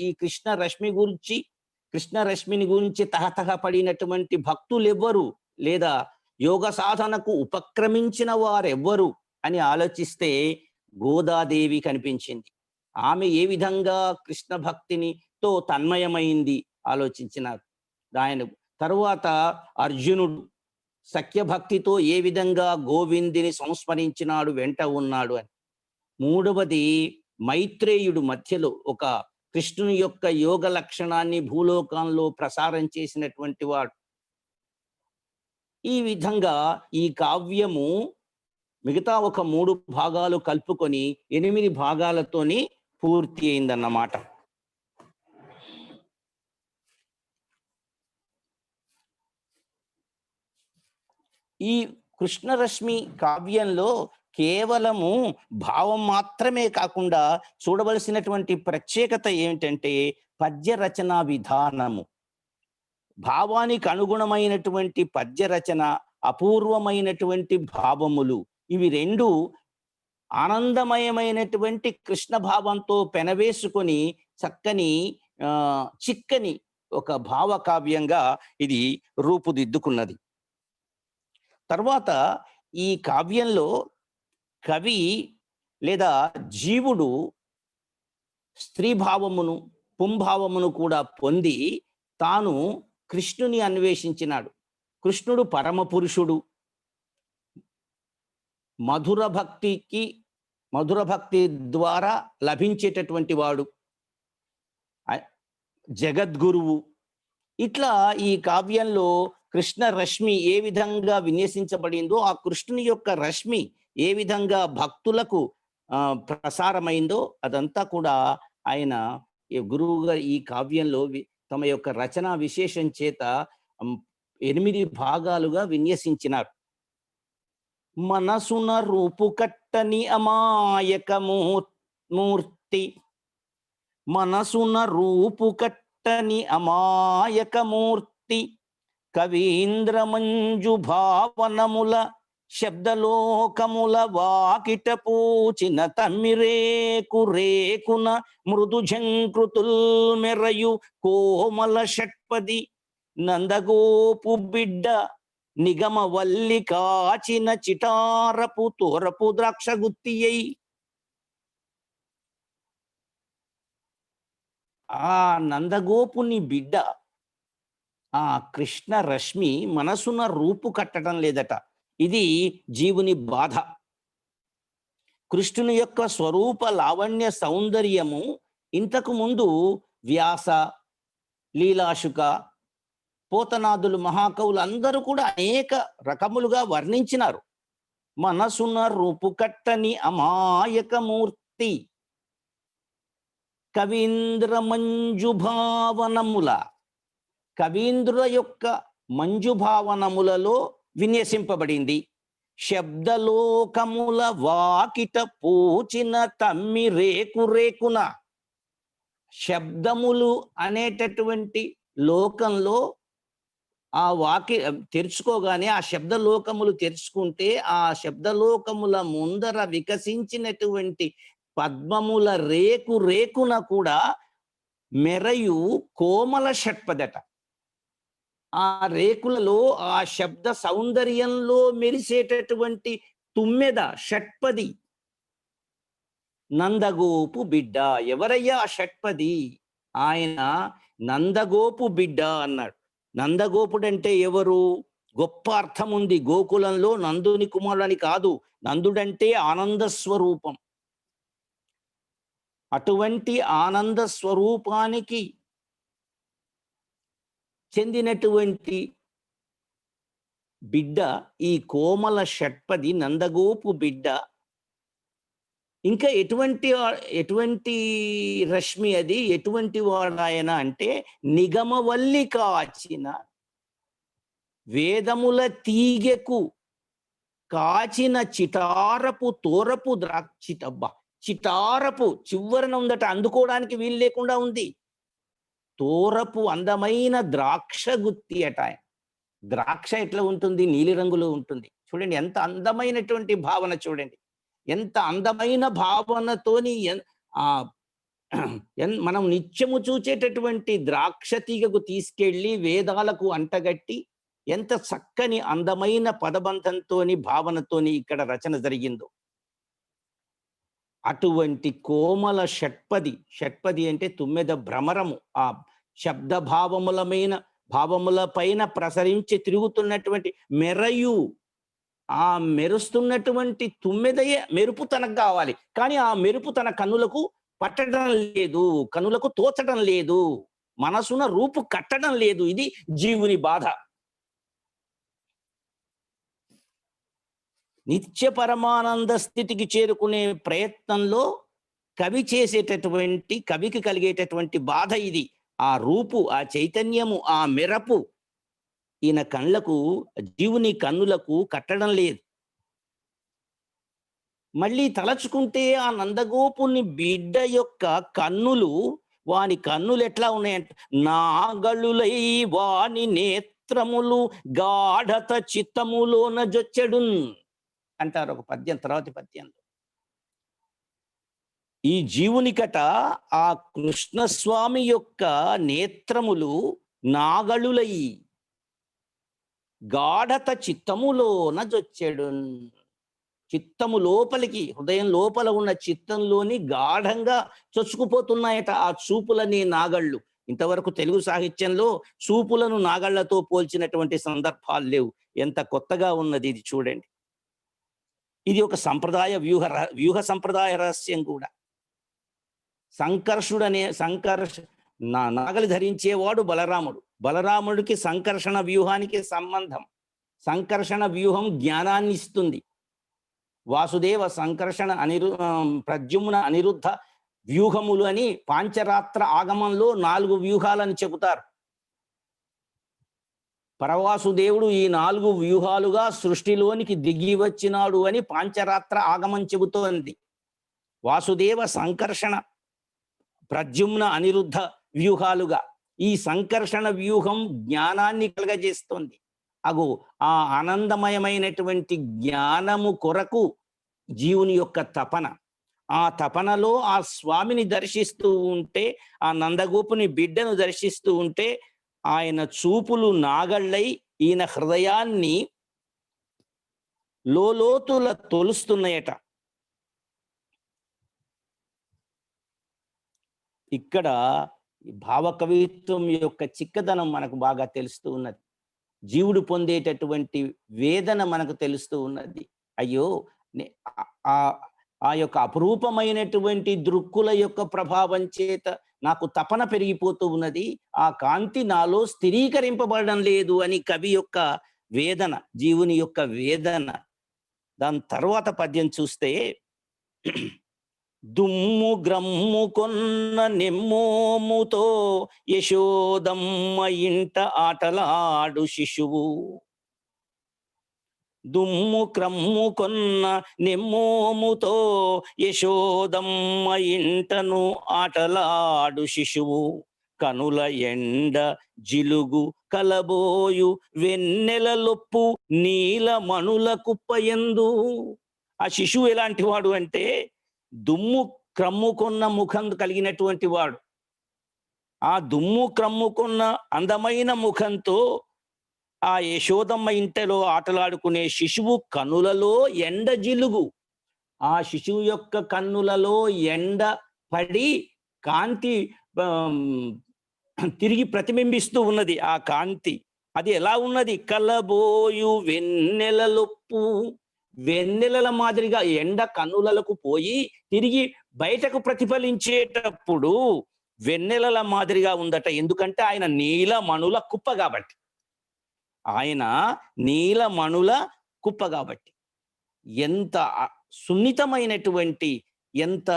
ఈ కృష్ణ రశ్మిని గురించి తహతహ పడినటువంటి భక్తులెవ్వరు, లేదా యోగ సాధనకు ఉపక్రమించిన వారెవ్వరు అని ఆలోచిస్తే గోదాదేవి కనిపించింది. ఆమె ఏ విధంగా కృష్ణ భక్తినితో తన్మయమైంది ఆలోచించినారు. ఆయన తరువాత అర్జునుడు సఖ్యభక్తితో ఏ విధంగా గోవిందుని సంస్మరించినాడు, వెంట ఉన్నాడు అని. మూడవది మైత్రేయుడు మధ్యలో ఒక కృష్ణుని యొక్క యోగ లక్షణాన్ని భూలోకంలో ప్రసారం చేసినటువంటి వాడు. ఈ విధంగా ఈ కావ్యము మిగతా ఒక 3 భాగాలు కలుపుకొని 8 భాగాలతోని పూర్తి అయిందన్నమాట. ఈ కృష్ణరశ్మి కావ్యంలో కేవలము భావం మాత్రమే కాకుండా చూడవలసినటువంటి ప్రత్యేకత ఏమిటంటే పద్య రచన విధానము. భావానికి అనుగుణమైనటువంటి పద్య రచన, అపూర్వమైనటువంటి భావములు, ఇవి 2 ఆనందమయమైనటువంటి కృష్ణ భావంతో పెనవేసుకొని చిక్కని ఒక భావకావ్యంగా ఇది రూపుదిద్దుకున్నది. తర్వాత ఈ కావ్యంలో కవి లేదా జీవుడు స్త్రీభావమును, పుంభావమును కూడా పొంది తాను కృష్ణుని అన్వేషించినాడు. కృష్ణుడు పరమ పురుషుడు, మధుర భక్తి ద్వారా లభించేటటువంటి వాడు, జగద్గురువు. ఇట్లా ఈ కావ్యంలో కృష్ణ రశ్మి ఏ విధంగా విన్యసించబడిందో, ఆ కృష్ణుని యొక్క రశ్మి ఏ విధంగా భక్తులకు ప్రసారమైందో అదంతా కూడా ఆయన గురువుగా ఈ కావ్యంలో తమ యొక్క రచనా విశేషం చేత 8 భాగాలుగా విన్యసించినారు. మనసున రూపు కట్టని అమాయక మూర్తి, మనసున రూపు కట్టని కట్టని అమాయకమూర్తి కవీంద్రమంజు భావనముల శబ్దలోకముల వాకిట పూచిన తమ్మిరేకు రేకున మృదు ఝంకృతుల్ మెరయు కోమల షట్పది నందగోపు బిడ్డ నిగమ వల్లి కాచిన చిటారపు తోరపు ద్రాక్ష గుత్తియై. ఆ నందగోపుని బిడ్డ ఆ కృష్ణ రశ్మి మనసున రూపు కట్టడం లేదట. ఇది జీవుని బాధ. కృష్ణుని యొక్క స్వరూప లావణ్య సౌందర్యము ఇంతకు ముందు వ్యాస, లీలాశుక, పోతనాదులు, మహాకవులు అందరూ కూడా అనేక రకములుగా వర్ణించినారు. మనసున రూపు కట్టని అమాయకమూర్తి కవీంద్ర మంజుభావనముల, కవీంద్రుల యొక్క మంజుభావనములలో విన్యసింపబడింది. శబ్దలోకముల వాకిట పూచిన తమ్మి రేకు రేకున, శబ్దములు అనేటటువంటి లోకంలో ఆ వాకి తెరుచుకోగానే, ఆ శబ్దలోకములు తెరుచుకుంటే ఆ శబ్దలోకముల ముందర వికసించినటువంటి పద్మముల రేకు రేకున కూడా మెరయు కోమల షట్పదట. ఆ రేకులలో ఆ శబ్ద సౌందర్యంలో మెరిసేటటువంటి తుమ్మెద షట్పది. నందగోపు బిడ్డ. ఎవరయ్యా ఆ షట్పది? ఆయన నందగోపు బిడ్డ అన్నాడు. నందగోపుడంటే ఎవరు? గొప్ప అర్థం ఉంది. గోకులంలో నందుని కుమారుడని కాదు, నందుడంటే ఆనంద స్వరూపం. అటువంటి ఆనంద స్వరూపానికి చెందినటువంటి బిడ్డ ఈ కోమల షట్పది నందగోపు బిడ్డ. ఇంకా ఎటువంటి రశ్మి అది? ఎటువంటి వాడాయన అంటే నిగమవల్లి కాచిన, వేదముల తీగెకు కాచిన చిటారపు తోరపు ద్రాక్షిటబ్బా, చిటారపు చివరన ఉందట, అందుకోవడానికి వీలు లేకుండా ఉంది. తోరపు అందమైన ద్రాక్ష గుత్తి అట. ద్రాక్ష ఎట్లా ఉంటుంది? నీలిరంగులో ఉంటుంది. చూడండి ఎంత అందమైనటువంటి భావన, చూడండి ఎంత అందమైన భావనతోని మనం నిత్యము చూచేటటువంటి ద్రాక్ష తీగకు తీసుకెళ్ళి వేదాలకు అంటగట్టి ఎంత చక్కని అందమైన పదబంధంతోని భావనతోని ఇక్కడ రచన జరిగిందో. అటువంటి కోమల షట్పది, షట్పది అంటే తుమ్మెద భ్రమరము, ఆ శబ్ద భావముల పైన ప్రసరించి తిరుగుతున్నటువంటి మెరయు, ఆ మెరుస్తున్నటువంటి తుమ్మెదయే మెరుపు తనకు కావాలి, కానీ ఆ మెరుపు తన కన్నులకు పట్టడం లేదు, కన్నులకు తోచడం లేదు, మనసున రూపు కట్టడం లేదు. ఇది జీవుని బాధ. నిత్య పరమానంద స్థితికి చేరుకునే ప్రయత్నంలో కవికి కలిగేటటువంటి బాధ ఇది. ఆ రూపు, ఆ చైతన్యము, ఆ మెరపు ఈయన కళ్ళకు, జీవుని కన్నులకు కట్టడం లేదు. మళ్ళీ తలచుకుంటే ఆ నందగోపుని బిడ్డ యొక్క కన్నులు, వాని కన్నులు ఎట్లా ఉన్నాయంట? నాగళులై వాని నేత్రములు గాఢత చిత్తములోన జొచ్చెడున్ అంటారు ఒక పద్యం, తర్వాతి పద్యంలో. ఈ జీవునికట ఆ కృష్ణస్వామి యొక్క నేత్రములు నాగళులై గాఢత చిత్తములోన జొచ్చెడున్. చిత్తము లోపలికి, హృదయం లోపల ఉన్న చిత్తంలోని గాఢంగా చొచ్చుకుపోతున్నాయట ఆ చూపులని నాగళ్ళు. ఇంతవరకు తెలుగు సాహిత్యంలో చూపులను నాగళ్లతో పోల్చినటువంటి సందర్భాలు లేవు. ఎంత కొత్తగా ఉన్నది ఇది చూడండి. ఇది ఒక వ్యూహ సంప్రదాయ రహస్యం కూడా. నాగలి ధరించేవాడు బలరాముడు. బలరాముడికి సంకర్షణ వ్యూహానికి సంబంధం. సంకర్షణ వ్యూహం జ్ఞానాన్ని ఇస్తుంది. వాసుదేవ సంకర్షణ ప్రద్యుమ్న అనిరుద్ధ వ్యూహములు అని పాంచరాత్ర ఆగమంలో 4 వ్యూహాలని చెబుతారు. పరవాసుదేవుడు ఈ 4 వ్యూహాలుగా సృష్టిలోనికి దిగి వచ్చినాడు అని పాంచరాత్ర ఆగమం చెబుతోంది. వాసుదేవ సంకర్షణ ప్రద్యుమ్న అనిరుద్ధ వ్యూహాలుగా. ఈ సంకర్షణ వ్యూహం జ్ఞానాన్ని కలగజేస్తోంది. అగో ఆ ఆనందమయమైనటువంటి జ్ఞానము కొరకు జీవుని యొక్క తపన, ఆ తపనలో ఆ స్వామిని దర్శిస్తూ ఉంటే, ఆ నందగోపుని బిడ్డను దర్శిస్తూ ఉంటే ఆయన చూపులు నాగళ్ళై ఈయన హృదయాన్ని లోతుల తొలుస్తున్నాయట. ఇక్కడ భావకవిత్వం యొక్క చిక్కదనం మనకు బాగా తెలుస్తూ ఉన్నది. జీవుడు పొందేటటువంటి వేదన మనకు తెలుస్తూ ఉన్నది. అయ్యో ఆ యొక్క అపురూపమైనటువంటి దృక్కుల యొక్క ప్రభావం చేత నాకు తపన పెరిగిపోతూ ఉన్నది, ఆ కాంతి నాలో స్థిరీకరింపబడడం లేదు అని కవి యొక్క వేదన, జీవుని యొక్క వేదన. దాని తర్వాత పద్యం చూస్తే, దుమ్ము గ్రమ్ము కొన్న నెమ్మోముతో యశోదమ్మ ఇంట ఆటలాడు శిశువు. దుమ్ము క్రమ్ము కొన్న నెమ్మోముతో యశోదమ్మ ఇంటను ఆటలాడు శిశువు. కనుల ఎండ జిలుగు కలబోయు వెన్నెల లొప్పు నీల మణుల కుప్పయందు. ఆ శిశువు ఎలాంటి వాడు అంటే దుమ్ము క్రమ్ముకున్న ముఖం కలిగినటువంటి వాడు. ఆ దుమ్ము క్రమ్ముకున్న అందమైన ముఖంతో ఆ యశోదమ్మ ఇంటలో ఆటలాడుకునే శిశువు కన్నులలో ఎండ జిలుగు. ఆ శిశువు యొక్క కన్నులలో ఎండ పడి కాంతి తిరిగి ప్రతిబింబిస్తూ ఉన్నది. ఆ కాంతి అది ఎలా ఉన్నది? కలబోయు వెన్నెలలొప్పు, వెన్నెలల మాదిరిగా ఎండ కన్నులకు పోయి తిరిగి బయటకు ప్రతిఫలించేటప్పుడు వెన్నెలల మాదిరిగా ఉందట. ఎందుకంటే ఆయన నీలమణుల కుప్ప కాబట్టి, ఆయన నీలమణుల కుప్ప కాబట్టి. ఎంత సున్నితమైనటువంటి, ఎంత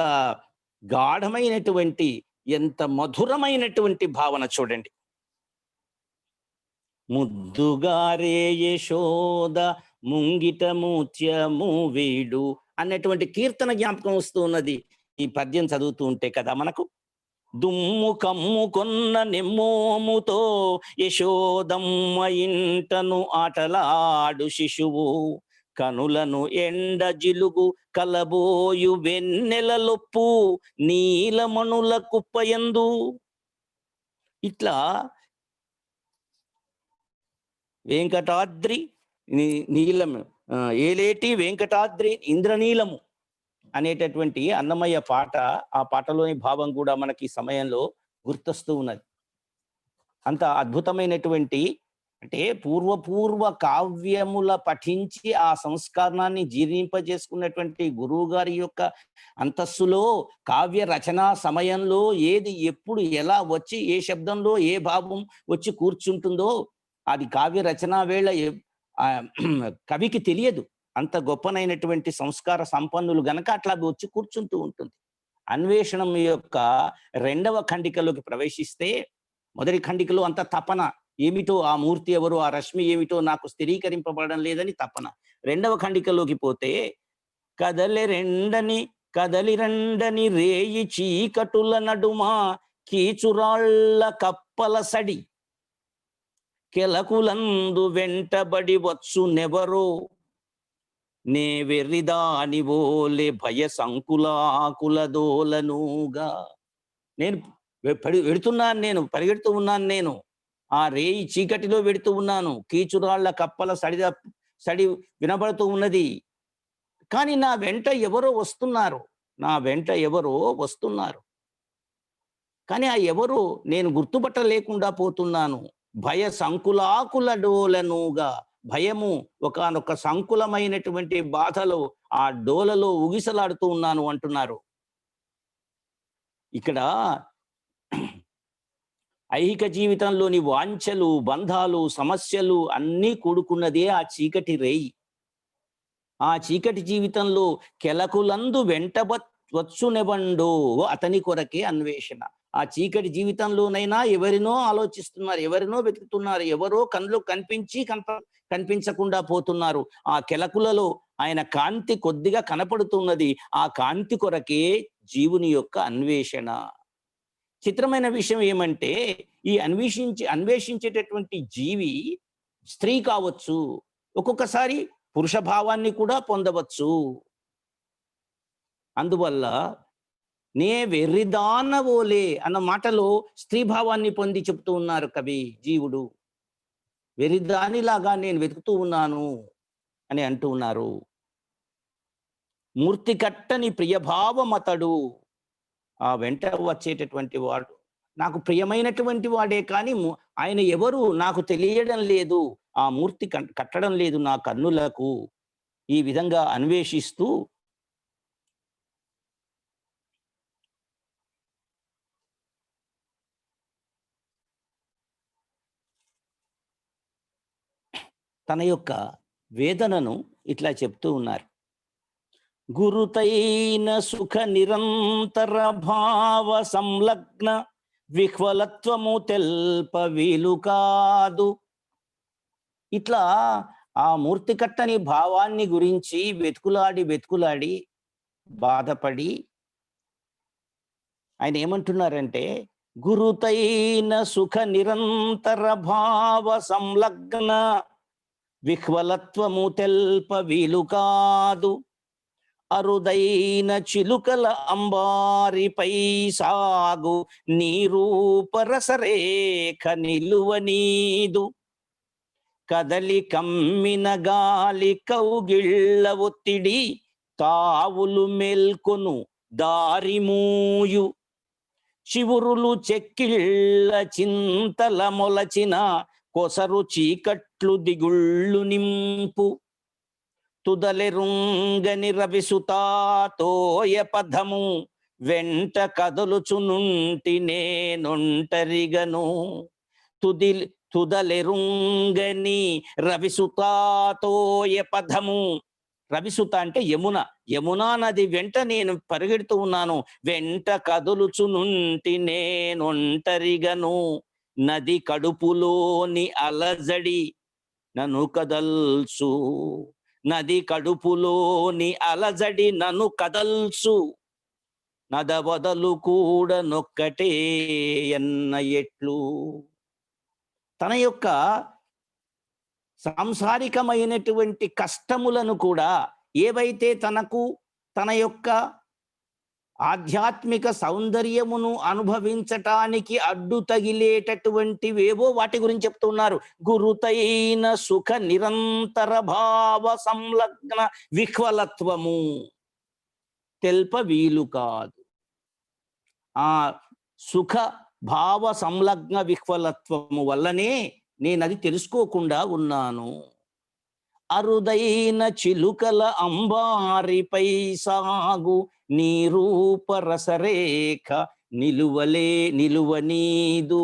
గాఢమైనటువంటి, ఎంత మధురమైనటువంటి భావన చూడండి. ముద్దుగారే యశోద ముంగిట ముత్యము వీడు అన్నటువంటి కీర్తన జ్ఞాపకం వస్తూ ఉన్నది ఈ పద్యం చదువుతూ ఉంటే కదా మనకు. దుమ్ము కమ్ము కొన్న నెమ్మోముతో యశోదమ్మ ఇంటను ఆటలాడు శిశువు. కనులను ఎండ జిలుగు కలబోయు వెన్నెలలొప్పు నీలమణుల కుప్పయందు. ఇట్లా వెంకటాద్రి నీలము ఏలేటి వెంకటాద్రి ఇంద్రనీలము అనేటటువంటి అన్నమయ్య పాట, ఆ పాటలోని భావం కూడా మనకి ఈ సమయంలో గుర్తొస్తూ ఉన్నది. అంత అద్భుతమైనటువంటి, అంటే పూర్వ కావ్యముల పఠించి ఆ సంస్కరణాన్ని జీర్ణింపజేసుకున్నటువంటి గురువు గారి యొక్క అంతస్సులో కావ్య రచనా సమయంలో ఏది ఎప్పుడు ఎలా వచ్చి ఏ శబ్దంలో ఏ భావం వచ్చి కూర్చుంటుందో అది కావ్య రచనా వేళ కవికి తెలియదు. అంత గొప్పనైనటువంటి సంస్కార సంపన్నులు గనక అట్లా వచ్చి కూర్చుంటూ ఉంటుంది. అన్వేషణం యొక్క రెండవ ఖండికలోకి ప్రవేశిస్తే, మొదటి ఖండికలో అంత తపన ఏమిటో, ఆ మూర్తి ఎవరు, ఆ రశ్మి ఏమిటో నాకు స్థిరీకరింపబడడం లేదని తపన. రెండవ ఖండికలోకి పోతే కదలి రెండని రేయి చీకటుల నడుమా కీచురాళ్ల కప్పల సడి కెలకులందు వెంటబడి వచ్చు నెవరో నే వెర్రిదాని ఓలే భయ సంకులాకుల దోలనుగా. నేను వెడుతున్నాను, నేను పరిగెడుతూ ఉన్నాను, నేను ఆ రేయి చీకటిలో వెడుతూ ఉన్నాను, కీచురాళ్ల కప్పల సడి వినబడుతూ ఉన్నది. కానీ నా వెంట ఎవరో వస్తున్నారు, కానీ ఆ ఎవరో నేను గుర్తుపట్టలేకుండా పోతున్నాను. భయ సంకులాకుల డోలనుగా, భయము ఒకానొక సంకులమైనటువంటి బాధలో ఆ డోలలో ఉగిసలాడుతూ ఉన్నాను అంటున్నారు. ఇక్కడ ఐహిక జీవితంలోని వాంఛలు, బంధాలు, సమస్యలు అన్నీ కూడుకున్నదే ఆ చీకటి రేయి. ఆ చీకటి జీవితంలో కెలకులందు వచ్చునెవండో అతని కొరకే అన్వేషణ. ఆ చీకటి జీవితంలోనైనా ఎవరినో ఆలోచిస్తున్నారు, ఎవరినో వెతుకుతున్నారు, ఎవరో కళ్ళు కనిపించకుండా పోతున్నారు. ఆ కెలకులలో ఆయన కాంతి కొద్దిగా కనపడుతున్నది. ఆ కాంతి కొరకే జీవుని యొక్క అన్వేషణ. చిత్రమైన విషయం ఏమంటే ఈ అన్వేషించేటటువంటి జీవి స్త్రీ కావచ్చు, ఒక్కొక్కసారి పురుష భావాన్ని కూడా పొందవచ్చు. అందువల్ల నే వెర్రిదానవోలే అన్న మాటలో స్త్రీ భావాన్ని పొంది చెప్తూ ఉన్నారు కవి. జీవుడు వెర్రిదానిలాగా నేను వెతుకుతూ ఉన్నాను అని అంటూ ఉన్నారు. మూర్తి కట్టని ప్రియభావమతడు, ఆ వెంట వచ్చేటటువంటి వాడు నాకు ప్రియమైనటువంటి వాడే, కానీ ఆయన ఎవరు నాకు తెలియడం లేదు, ఆ మూర్తి కట్టడం లేదు నా కన్నులకు. ఈ విధంగా అన్వేషిస్తూ తన యొక్క వేదనను ఇట్లా చెప్తూ ఉన్నారు. గురుతైన సుఖ నిరంతర భావ సంలగ్న విహ్వలత్వము తెల్ప వీలు కాదు. ఇట్లా ఆ మూర్తి కట్టని భావాన్ని గురించి వెతుకులాడి బాధపడి ఆయన ఏమంటున్నారంటే, గురుతైన సుఖ నిరంతర భావ సంలగ్న విహ్వలత్వము తెల్ప వీలు కాదు. అరుదైన చిలుకల అంబారిపై సాగు నీరూపరసరేఖ నిలువనీదు. కదలి కమ్మిన గాలి కౌగిళ్ళ ఒత్తిడి తావులు మేల్కొను దారిమూయు. చివురులు చెక్కిళ్ళ చింతల మొలచిన కొసరు చీకట్లు దిగుళ్ళు నింపు. తుదలెరుంగని రవిసుతాతోయ పదము వెంట కదలుచునుంటి నేనొంటరిగను. తుదలెరుంగని రవిసుతాతోయ పదము, రవిసుత అంటే యమున, యమునా నది వెంట నేను పరిగెడుతూ ఉన్నాను, వెంట కదులుచునుంటి నేనొంటరిగను. నది కడుపులోని అలజడి నన్ను కదల్సు, నది కడుపులోని అలజడి నన్ను కదల్సు. నద వదలు కూడా నొక్కటే ఎన్న ఎట్లు. తన యొక్క సాంసారికమైనటువంటి కష్టములను కూడా, ఏవైతే తన యొక్క ఆధ్యాత్మిక సౌందర్యమును అనుభవించటానికి అడ్డు తగిలేటటువంటివేవో వాటి గురించి చెప్తున్నారు. గురుతైన సుఖ నిరంతర భావ సంలగ్న విహ్వలత్వము తెల్ప వీలు కాదు. ఆ సుఖ భావ సంలగ్న విహ్వలత్వము వల్లనే నేను అది తెలుసుకోకుండా ఉన్నాను. అరుదైన చిలుకల అంబారిపై సాగు నీ రూపరసరేఖ నిలువనీదు.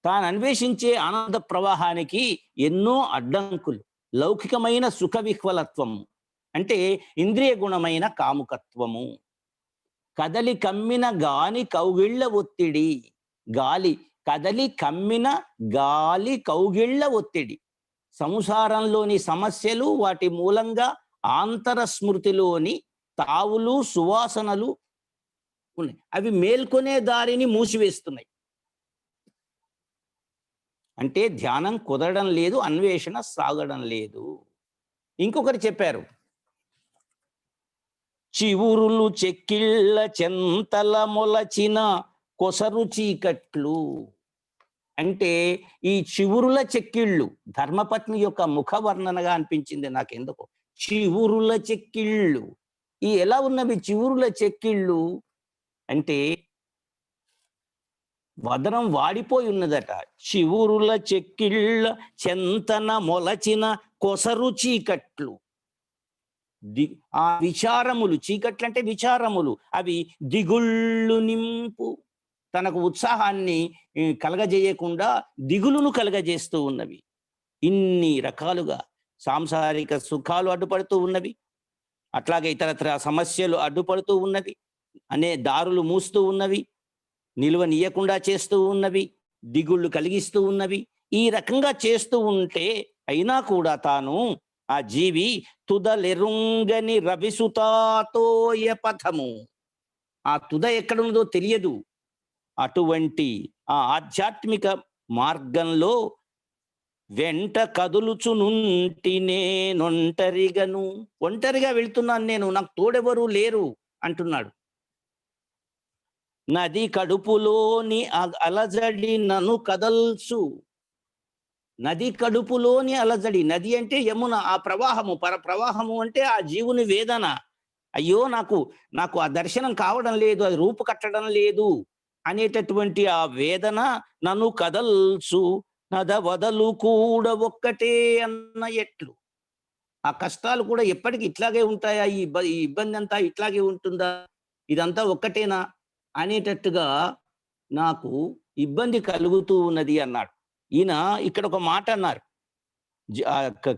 తాను అన్వేషించే ఆనంద ప్రవాహానికి ఎన్నో అడ్డంకులు. లౌకికమైన సుఖ విహ్వలత్వము అంటే ఇంద్రియ గుణమైన కాముకత్వము. కదలి కమ్మిన గాని కౌగిళ్ళ ఒత్తిడి, కదలి కమ్మిన గాలి కౌగిళ్ళ ఒత్తిడి. సంసారంలోని సమస్యలు, వాటి మూలంగా ఆంతర స్మృతిలోని తావులు సువాసనలు ఉన్నాయి. అవి మేల్కొనే దారిని మూసివేస్తున్నాయి. అంటే ధ్యానం కుదరడం లేదు, అన్వేషణ సాగడం లేదు. ఇంకొకరు చెప్పారు, చివురులు చెక్కిళ్ళ చెంతల మొలచిన కొసరు చీకట్లు. అంటే ఈ చివురుల చెక్కిళ్ళు ధర్మపత్ని యొక్క ముఖ వర్ణనగా అనిపించింది నాకెందుకో. చివురుల చెక్కిళ్ళు, ఈ ఎలా ఉన్నవి చివురుల చెక్కిళ్ళు అంటే వదనం వాడిపోయి ఉన్నదట. చివురుల చెక్కిళ్ళ చెంతన మొలచిన కొసరు చీకట్లు. ఆ విచారములు, చీకట్లు అంటే విచారములు, అవి దిగుళ్ళు నింపు. తనకు ఉత్సాహాన్ని కలగజేయకుండా దిగులును కలగజేస్తూ ఉన్నవి. ఇన్ని రకాలుగా సాంసారిక సుఖాలు అడ్డుపడుతూ ఉన్నవి, అట్లాగే ఇతరత్ర సమస్యలు అడ్డుపడుతూ ఉన్నవి, అనే దారులు మూస్తూ ఉన్నవి, నిలువనీయకుండా చేస్తూ ఉన్నవి, దిగుళ్ళు కలిగిస్తూ ఉన్నవి. ఈ రకంగా చేస్తూ ఉంటే అయినా కూడా తాను ఆ జీవి తుదలెరుంగని రవిసుతాతోయ పథము, ఆ తుద ఎక్కడున్నదో తెలియదు. అటువంటి ఆ ఆధ్యాత్మిక మార్గంలో వెంట కదులుచునుంటి నేనొంటరిగను, ఒంటరిగా వెళ్తున్నాను నేను, నాకు తోడెవరు లేరు అంటున్నాడు. నది కడుపులోని అలజడి నన్ను కదల్చు. నది కడుపులోని అలజడి, నది అంటే యమున, ఆ ప్రవాహము, ప్రవాహము అంటే ఆ జీవుని వేదన. అయ్యో నాకు ఆ దర్శనం కావడం లేదు, అది రూపు కట్టడం లేదు అనేటటువంటి ఆ వేదన నన్ను కదల్చు. నద వదలు కూడా ఒక్కటే అన్న ఎట్లు. ఆ కష్టాలు కూడా ఎప్పటికి ఇట్లాగే ఉంటాయా, ఈ ఇబ్బంది అంతా ఇట్లాగే ఉంటుందా, ఇదంతా ఒక్కటేనా అనేటట్టుగా నాకు ఇబ్బంది కలుగుతూ ఉన్నది అన్నాడు. ఈయన ఇక్కడ ఒక మాట అన్నారు,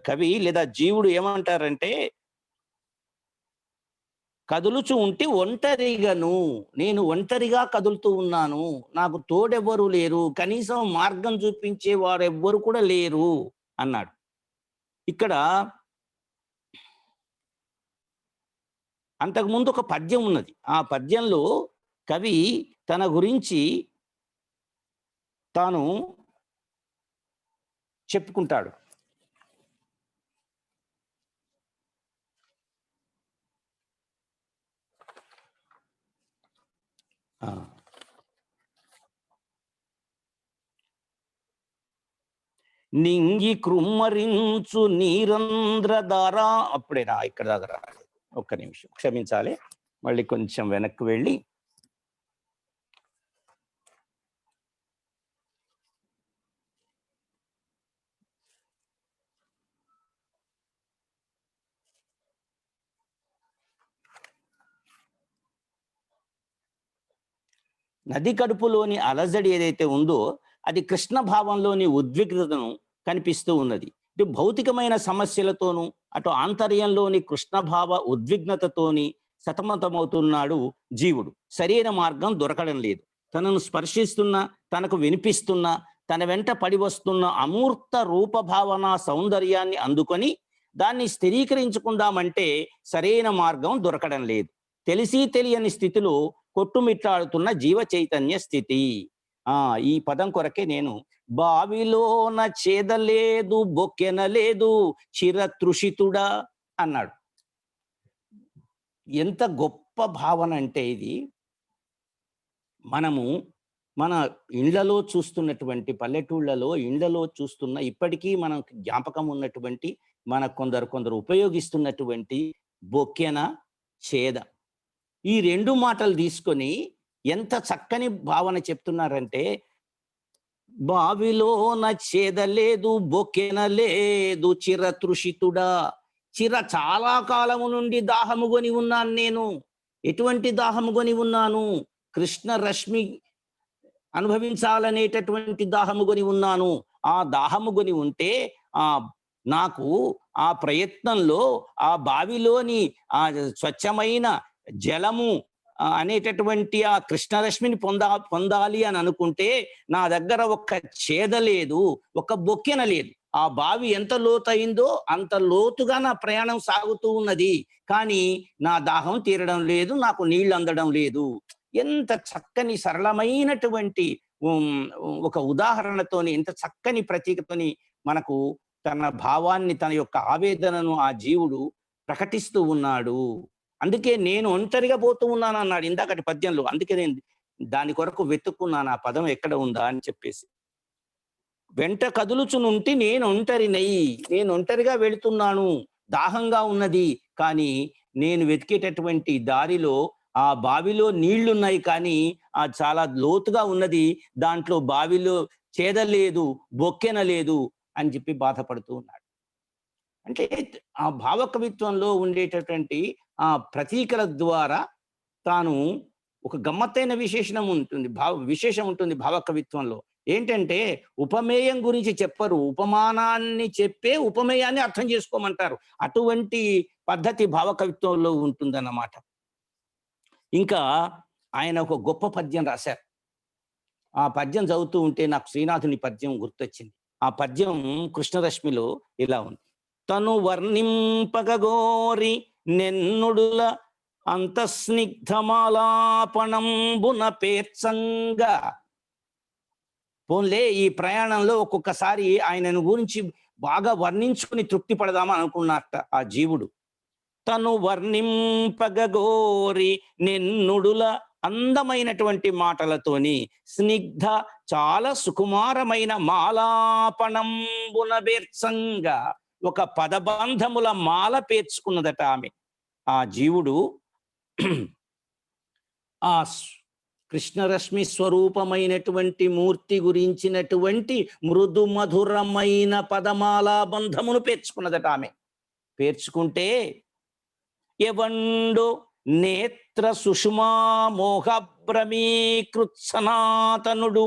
కవి లేదా జీవుడు ఏమంటారంటే, కదులుచు ఉంటే ఒంటరిగాను, నేను ఒంటరిగా కదులుతూ ఉన్నాను, నాకు తోడెవ్వరు లేరు, కనీసం మార్గం చూపించే వారెవ్వరు కూడా లేరు అన్నాడు. ఇక్కడ అంతకుముందు ఒక పద్యం ఉన్నది. ఆ పద్యంలో కవి తన గురించి తాను చెప్పుకుంటాడు. నింగి కృమ్మరించు నీరంధ్రధార, అప్పుడేనా ఇక్కడ దాకా రాలేదు, ఒక్క నిమిషం క్షమించాలి, మళ్ళీ కొంచెం వెనక్కి వెళ్ళి నది కడుపులోని అలజడి ఏదైతే ఉందో అది కృష్ణ భావంలోని ఉద్విగ్నతను కనిపిస్తూ ఉన్నది. ఇటు భౌతికమైన సమస్యలతోనూ అటు ఆంతర్యంలోని కృష్ణభావ ఉద్విగ్నతతోని సతమతమవుతున్నాడు జీవుడు. సరైన మార్గం దొరకడం లేదు. తనను స్పర్శిస్తున్న, తనకు వినిపిస్తున్న, తన వెంట పడి వస్తున్న అమూర్త రూపభావన సౌందర్యాన్ని అందుకొని దాన్ని స్థిరీకరించుకుందామంటే సరైన మార్గం దొరకడం లేదు. తెలిసి తెలియని స్థితిలో కొట్టుమిట్టాడుతున్న జీవ చైతన్య స్థితి. ఈ పదం కొరకే నేను బావిలోన చేదలేదు బొక్కెనలేదు చిరతృషితుడా అన్నాడు. ఎంత గొప్ప భావన అంటే ఇది. మనము మన ఇండ్లలో చూస్తున్నటువంటి, పల్లెటూళ్ళలో ఇండ్లలో చూస్తున్న, ఇప్పటికీ మనకు జ్ఞాపకం ఉన్నటువంటి, మన కొందరు ఉపయోగిస్తున్నటువంటి బొక్కెన, చేద, ఈ రెండు మాటలు తీసుకొని ఎంత చక్కని భావన చెప్తున్నారంటే, బావిలోన చేదలేదు బొక్కెనలేదు చిరతృషితుడా. చాలా కాలము నుండి దాహము కొని ఉన్నాను నేను. ఎటువంటి దాహము కొని ఉన్నాను? కృష్ణ రశ్మి అనుభవించాలనేటటువంటి దాహము కొని ఉన్నాను. ఆ దాహము కొని ఉంటే నాకు ఆ ప్రయత్నంలో ఆ బావిలోని ఆ స్వచ్ఛమైన జలము అనేటటువంటి ఆ కృష్ణరశ్మిని పొందాలి అని అనుకుంటే నా దగ్గర ఒక్క చేద లేదు, ఒక బొక్కెన లేదు. ఆ బావి ఎంత లోతైందో అంత లోతుగా నా ప్రయాణం సాగుతూ ఉన్నది, కానీ నా దాహం తీరడం లేదు, నాకు నీళ్లు అందడం లేదు. ఎంత చక్కని సరళమైనటువంటి ఒక ఉదాహరణతోని, ఎంత చక్కని ప్రతీకతోని మనకు తన భావాన్ని, తన యొక్క ఆవేదనను ఆ జీవుడు ప్రకటిస్తూ ఉన్నాడు. అందుకే నేను ఒంటరిగా పోతూ ఉన్నాను అన్నాడు ఇందాకటి పద్యంలో. అందుకే నేను దాని కొరకు వెతుక్కున్నాను ఆ పదం ఎక్కడ ఉందా అని చెప్పేసి. వెంట కదులుచునుంటి నేను ఒంటరిగా వెళుతున్నాను, దాహంగా ఉన్నది, కానీ నేను వెతికేటటువంటి దారిలో ఆ బావిలో నీళ్లున్నాయి, కానీ చాలా లోతుగా ఉన్నది, దాంట్లో బావిలో చేదలేదు, బొక్కెన లేదు అని చెప్పి బాధపడుతూ ఉన్నాడు. అంటే ఆ భావకవిత్వంలో ఉండేటటువంటి ఆ ప్రతీకల ద్వారా తాను ఒక గమ్మత్తైన విశేషం ఉంటుంది భావకవిత్వంలో. ఏంటంటే ఉపమేయం గురించి చెప్పరు, ఉపమానాన్ని చెప్పే ఉపమేయాన్ని అర్థం చేసుకోమంటారు. అటువంటి పద్ధతి భావకవిత్వంలో ఉంటుందన్నమాట. ఇంకా ఆయన ఒక గొప్ప పద్యం రాశారు. ఆ పద్యం చదువుతూ ఉంటే నాకు శ్రీనాథుని పద్యం గుర్తొచ్చింది. ఆ పద్యం కృష్ణరశ్మిలో ఇలా ఉంది. తను వర్ణింపగోరి నెన్నుడుల అంతస్నిగ్ధమాలాపణంబున పేర్చంగా. పోన్లే ఈ ప్రయాణంలో ఒక్కొక్కసారి ఆయనను గురించి బాగా వర్ణించుకుని తృప్తి పడదామని అనుకున్నట్ట ఆ జీవుడు. తను వర్ణింపగోరి నిన్నుడుల అందమైనటువంటి మాటలతోని స్నిగ్ధ చాలా సుకుమారమైన మాలాపణంబున బేర్చంగా ఒక పదబంధముల మాల పేర్చుకున్నదట ఆమె. ఆ జీవుడు ఆ కృష్ణరశ్మి స్వరూపమైనటువంటి మూర్తి గురించినటువంటి మృదు మధురమైన పదమాలా బంధమును పేర్చుకున్నదట ఆమె. పేర్చుకుంటే ఎవండో నేత్ర సుషుమా మోహభ్రమీకృత్సనాతనుడు,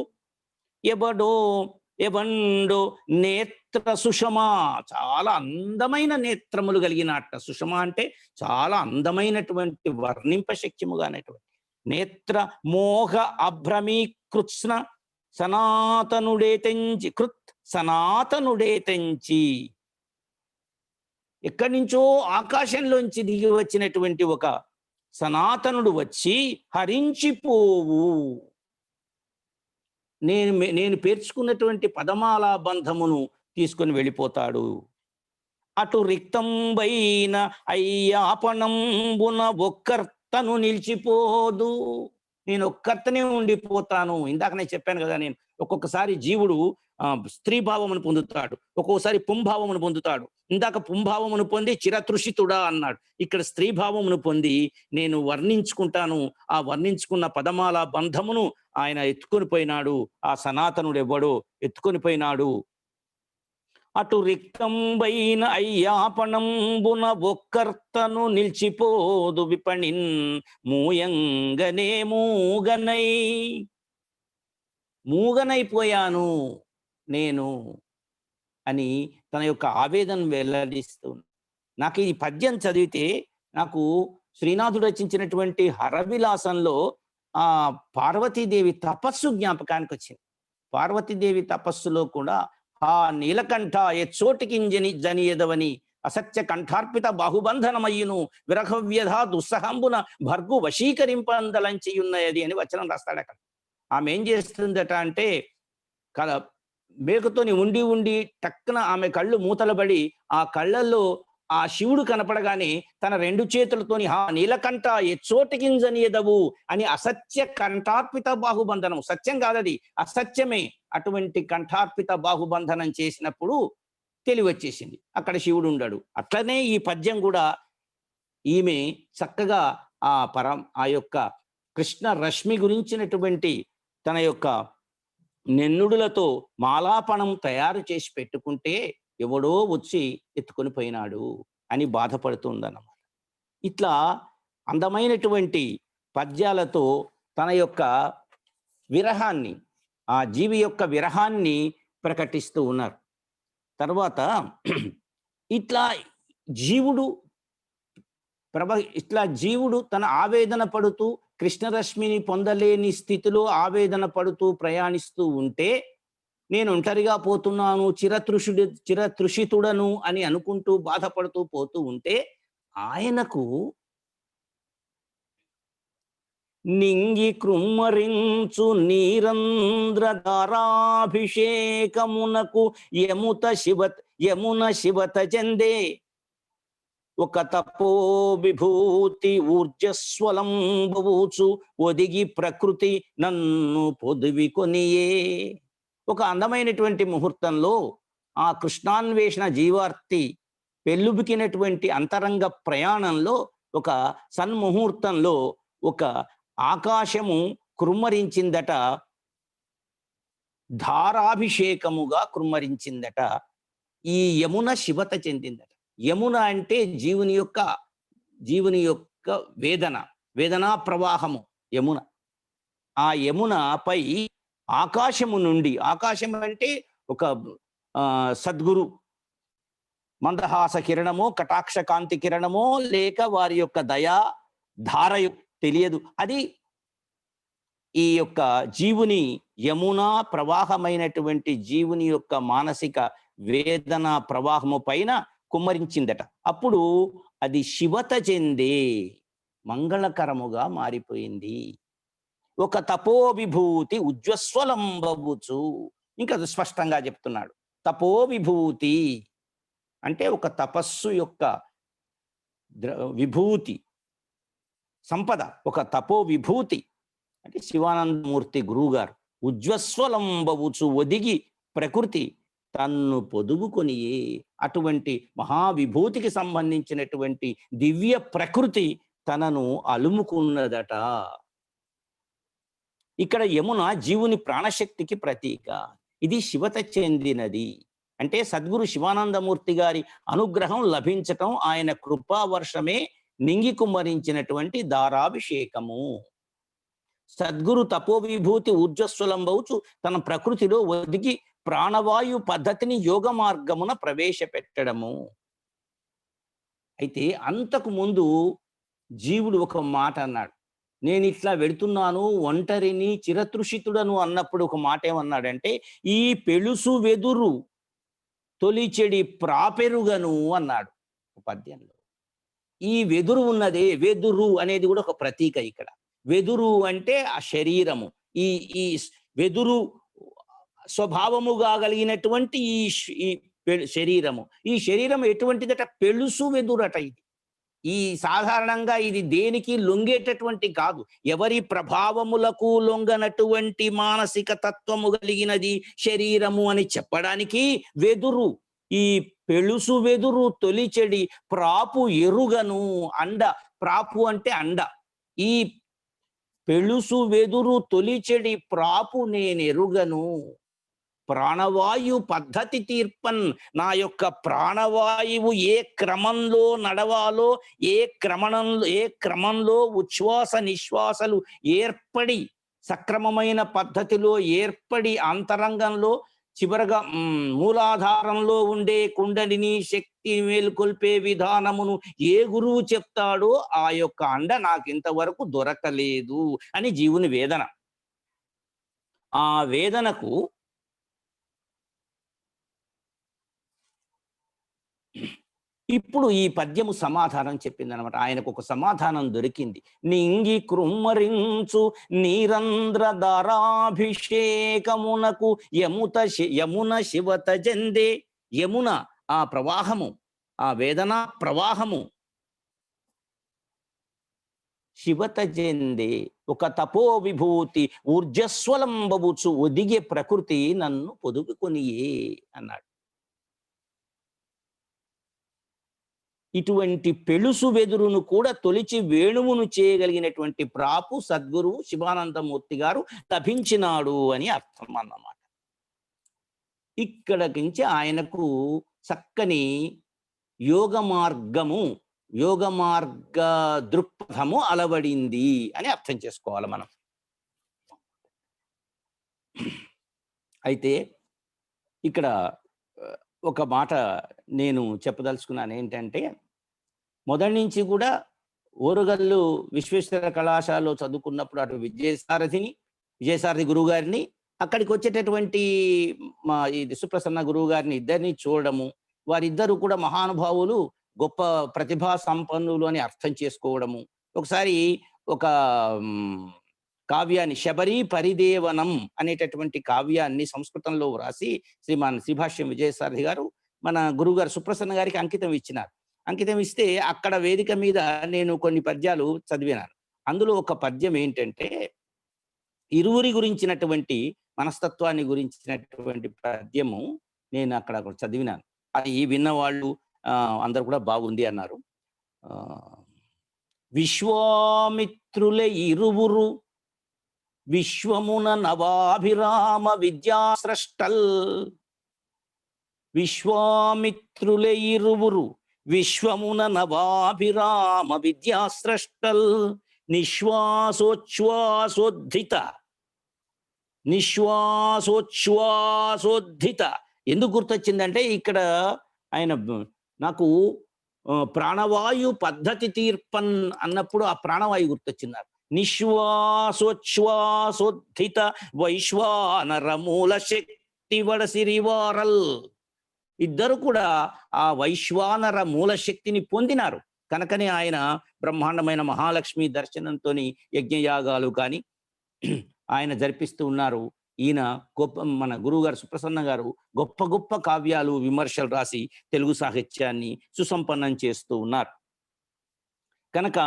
ఎవండో నేత్ర సుషమా చాలా అందమైన నేత్రములు కలిగినట్ట. సుషమా అంటే చాలా అందమైనటువంటి వర్ణింపశక్యముగానటువంటి నేత్ర మోహ అభ్రమీకృత్స్న సనాతనుడే తెంచి కృత్ సనాతనుడే తెంచి ఎక్కడి నుంచో ఆకాశంలోంచి దిగి వచ్చినటువంటి ఒక సనాతనుడు వచ్చి హరించిపోవు. నేను పేర్చుకున్నటువంటి పదమాలా బంధమును తీసుకొని వెళ్ళిపోతాడు. అటు రిక్తంబైన అయ్యాపణంబున ఒక్కర్తను నిలిచిపోదు. నేను ఒక్కర్తనే ఉండిపోతాను. ఇందాక నేను చెప్పాను కదా, నేను ఒక్కొక్కసారి జీవుడు స్త్రీ భావమును పొందుతాడు, ఒక్కొక్కసారి పుంభావమును పొందుతాడు. ఇందాక పుంభావమును పొంది చిరతృషితుడా అన్నాడు. ఇక్కడ స్త్రీ భావమును పొంది నేను వర్ణించుకుంటాను. ఆ వర్ణించుకున్న పదమాల బంధమును ఆయన ఎత్తుకొని పోయినాడు. ఆ సనాతనుడు ఎవడో ఎత్తుకొని పోయినాడు. అటు రిక్తంబైన అయ్యాపణంబున ఒక్కర్తను నిలిచిపోదు విపణిన్ మూయంగనే మూగనైపోయాను నేను అని తన యొక్క ఆవేదన వెల్లడిస్తూ. నాకు ఈ పద్యం చదివితే నాకు శ్రీనాథుడు రచించినటువంటి హరవిలాసంలో ఆ పార్వతీదేవి తపస్సు జ్ఞాపకానికి వచ్చింది. పార్వతీదేవి తపస్సులో కూడా ఆ నీలకంఠ ఎచ్చోటికింజని జనియదవని అసత్య కంఠార్పిత బాహుబంధనమయ్యును విరహవ్యధ దుస్సహంబున భర్గు వశీకరింపందలంచియున్నది అని వచనం రాస్తాడు అక్కడ. ఆమె ఏం చేస్తుందట అంటే మేకతోని ఉండి ఉండి టక్కున ఆమె కళ్ళు మూతలబడి ఆ కళ్ళల్లో ఆ శివుడు కనపడగానే తన రెండు చేతులతోని హా నీలకంఠ ఎచ్చోటికింజనియదవు అని అసత్య కంఠార్పిత బాహుబంధనం, సత్యం కాదది అసత్యమే, అటువంటి కంఠార్పిత బాహుబంధనం చేసినప్పుడు తెలివచ్చేసింది, అక్కడ శివుడు ఉండడు. అట్లనే ఈ పద్యం కూడా ఈమె చక్కగా ఆ యొక్క కృష్ణ రశ్మి గురించినటువంటి తన యొక్క నెన్నుడులతో మాలాపణం తయారు చేసి పెట్టుకుంటే ఎవడో వచ్చి ఎత్తుకొని పోయినాడు అని బాధపడుతుందన్నమాట. ఇట్లా అందమైనటువంటి పద్యాలతో తన యొక్క విరహాన్ని, ఆ జీవి యొక్క విరహాన్ని ప్రకటిస్తూ ఉన్నారు. తర్వాత ఇట్లా జీవుడు తన ఆవేదన పడుతూ కృష్ణరశ్మిని పొందలేని స్థితిలో ఆవేదన పడుతూ ప్రయాణిస్తూ ఉంటే, నేను ఒంటరిగా పోతున్నాను, చిరతృషితుడను అని అనుకుంటూ బాధపడుతూ పోతూ ఉంటే, ఆయనకు నింగి కృమ్మరించు నీరంధ్రధారాభిషేకమునకు యమున శివత చెందే ఒక తపో విభూతి ఊర్జస్వలంబూచు ఒదిగి ప్రకృతి నన్ను పొదివి కొనియే. ఒక అందమైనటువంటి ముహూర్తంలో ఆ కృష్ణాన్వేషణ జీవార్తి పెళ్ళుబికినటువంటి అంతరంగ ప్రయాణంలో ఒక సన్ముహూర్తంలో ఒక ఆకాశము కృమ్మరించిందట, ధారాభిషేకముగా కృమ్మరించిందట. ఈ యమున శివత చెందిందట. యమున అంటే జీవుని యొక్క వేదనా ప్రవాహము యమున. ఆ యమునపై ఆకాశము నుండి, ఆకాశం అంటే ఒక సద్గురు మందహాస కిరణమో కటాక్ష కాంతి కిరణమో లేక వారి యొక్క దయా ధారయు తెలియదు, అది ఈ యొక్క జీవుని యమునా ప్రవాహమైనటువంటి జీవుని యొక్క మానసిక వేదన ప్రవాహము పైన కుమ్మరించిందట. అప్పుడు అది శివత చెందే. మంగళకరముగా మారిపోయింది. ఒక తపో విభూతి ఉజ్వస్వలంబవుచు, ఇంకా అది స్పష్టంగా చెప్తున్నాడు. తపో విభూతి అంటే ఒక తపస్సు యొక్క విభూతి సంపద, ఒక తపో విభూతి అంటే శివానందమూర్తి గురువు గారు ఉజ్వస్వలంబవుచు ఒదిగి ప్రకృతి తన్ను పొదుగుకొనియే, అటువంటి మహావిభూతికి సంబంధించినటువంటి దివ్య ప్రకృతి తనను అలుముకున్నదట. ఇక్కడ యమున జీవుని ప్రాణశక్తికి ప్రతీక. ఇది శివత చెందినది. అంటే సద్గురు శివానందమూర్తి గారి అనుగ్రహం లభించటం, ఆయన కృపావర్షమే నింగి కుమ్మరించినటువంటి దారాభిషేకము. సద్గురు తపోవిభూతి ఊర్జస్వలంబవుచు తన ప్రకృతిలో ఒదిగి ప్రాణవాయు పద్ధతిని యోగ మార్గమున ప్రవేశపెట్టడము. అయితే అంతకు ముందు జీవుడు ఒక మాట అన్నాడు. నేను ఇట్లా వెడుతున్నాను, ఒంటరిని, చిరతృషితుడను అన్నప్పుడు ఒక మాట ఏమన్నాడంటే, ఈ పెళుసు వెదురు తొలిచెడి ప్రాపెరుగను అన్నాడు పద్యంలో. ఈ వెదురు ఉన్నదే, వెదురు అనేది కూడా ఒక ప్రతీక. ఇక్కడ వెదురు అంటే ఆ శరీరము, ఈ ఈ వెదురు స్వభావముగా కలిగినటువంటి ఈ శరీరము. ఈ శరీరం ఎటువంటిదట? పెళుసు వెదురట. ఈ సాధారణంగా ఇది దేనికి లొంగేటటువంటి కాదు, ఎవరి ప్రభావములకు లొంగనటువంటి మానసిక తత్వము కలిగినది శరీరము అని చెప్పడానికి వెదురు. ఈ పెళుసు వెదురు తొలిచెడి ప్రాపు ఎరుగను. అండ, ప్రాపు అంటే అండ. ఈ పెళుసు వెదురు తొలిచెడి ప్రాపు నేనెరుగను. ప్రాణవాయు పద్ధతి తీర్పన్, నా యొక్క ప్రాణవాయువు ఏ క్రమంలో నడవాలో, ఏ క్రమంలో ఉచ్ఛ్వాస నిశ్వాసలు ఏర్పడి సక్రమమైన పద్ధతిలో ఏర్పడి అంతరంగంలో చివరగా మూలాధారంలో ఉండే కుండలిని శక్తి మేలుకొల్పే విధానమును ఏ గురువు చెప్తాడో ఆ యొక్క అండ నాకు ఇంతవరకు దొరకలేదు అని జీవుని వేదన. ఆ వేదనకు ఇప్పుడు ఈ పద్యము సమాధానం చెప్పిందనమాట. ఆయనకు ఒక సమాధానం దొరికింది. నింగి కృమ్మరించు నీరంధ్ర దారాభిషేకమునకు యమున శివత జందే. యమున ఆ ప్రవాహము, ఆ వేదనా ప్రవాహము శివత జందే. ఒక తపో విభూతి ఊర్జస్వలంబవుచు ఒదిగే ప్రకృతి నన్ను పొదుగుకొనియే అన్నాడు. ఇటువంటి పెళుసు వెదురును కూడా తొలిచి వేణువును చేయగలిగినటువంటి ప్రాపు సద్గురువు శివానందమూర్తి గారు లభించినాడు అని అర్థం అన్నమాట. ఇక్కడికి నుంచి ఆయనకు చక్కని యోగ మార్గ దృక్పథము అలవడింది అని అర్థం చేసుకోవాలి మనం. అయితే ఇక్కడ ఒక మాట నేను చెప్పదలుచుకున్నాను. ఏంటంటే, మొదటి నుంచి కూడా ఓరుగల్లు విశ్వేశ్వర కళాశాలలో చదువుకున్నప్పుడు అటు విజయసారథి గురువు గారిని, అక్కడికి వచ్చేటటువంటి ఇది సుప్రసన్న గురువు గారిని ఇద్దరిని చూడడము, వారిద్దరూ కూడా మహానుభావులు, గొప్ప ప్రతిభా సంపన్నులు అని అర్థం చేసుకోవడము. ఒకసారి ఒక కావ్యాన్ని, శబరి పరిదేవనం అనేటటువంటి కావ్యాన్ని సంస్కృతంలో వ్రాసి శ్రీమాన్ శ్రీభాష్యం విజయసారథి గారు మన గురువుగారు సుప్రసన్న గారికి అంకితం ఇచ్చినారు. అంకితం ఇస్తే అక్కడ వేదిక మీద నేను కొన్ని పద్యాలు చదివినాను. అందులో ఒక పద్యం ఏంటంటే, ఇరువురి గురించినటువంటి మనస్తత్వాన్ని గురించినటువంటి పద్యము నేను అక్కడ చదివినాను. అది విన్నవాళ్ళు అందరు కూడా బాగుంది అన్నారు. విశ్వామిత్రుల ఇరువురు విశ్వమున నవాభిరామ విద్యాస్రష్టల్. విశ్వామిత్రుల ఇరువురు విశ్వమున నవాభిరామ విద్యాస్రష్టల్. నిశ్వాసోచ్ఛ్వాసోద్ధిత. ఎందుకు గుర్తొచ్చిందంటే, ఇక్కడ ఆయన నాకు ప్రాణవాయు పద్ధతి తీర్పన్ అన్నప్పుడు ఆ ప్రాణవాయు గుర్తొచ్చిన్నారు. నిశ్వాసోచ్ఛ్వాసోద్ధిత వైశ్వానర మూల శక్తి వడసిరివారల్. ఇద్దరు కూడా ఆ వైశ్వానర మూల శక్తిని పొందినారు. కనుకనే ఆయన బ్రహ్మాండమైన మహాలక్ష్మి దర్శనంతోని యజ్ఞయాగాలు కానీ ఆయన జరిపిస్తూ ఉన్నారు. ఈయన గొప్ప మన గురువుగారు సుప్రసన్న గారు గొప్ప గొప్ప కావ్యాలు విమర్శలు రాసి తెలుగు సాహిత్యాన్ని సుసంపన్నం చేస్తూ ఉన్నారు. కనుక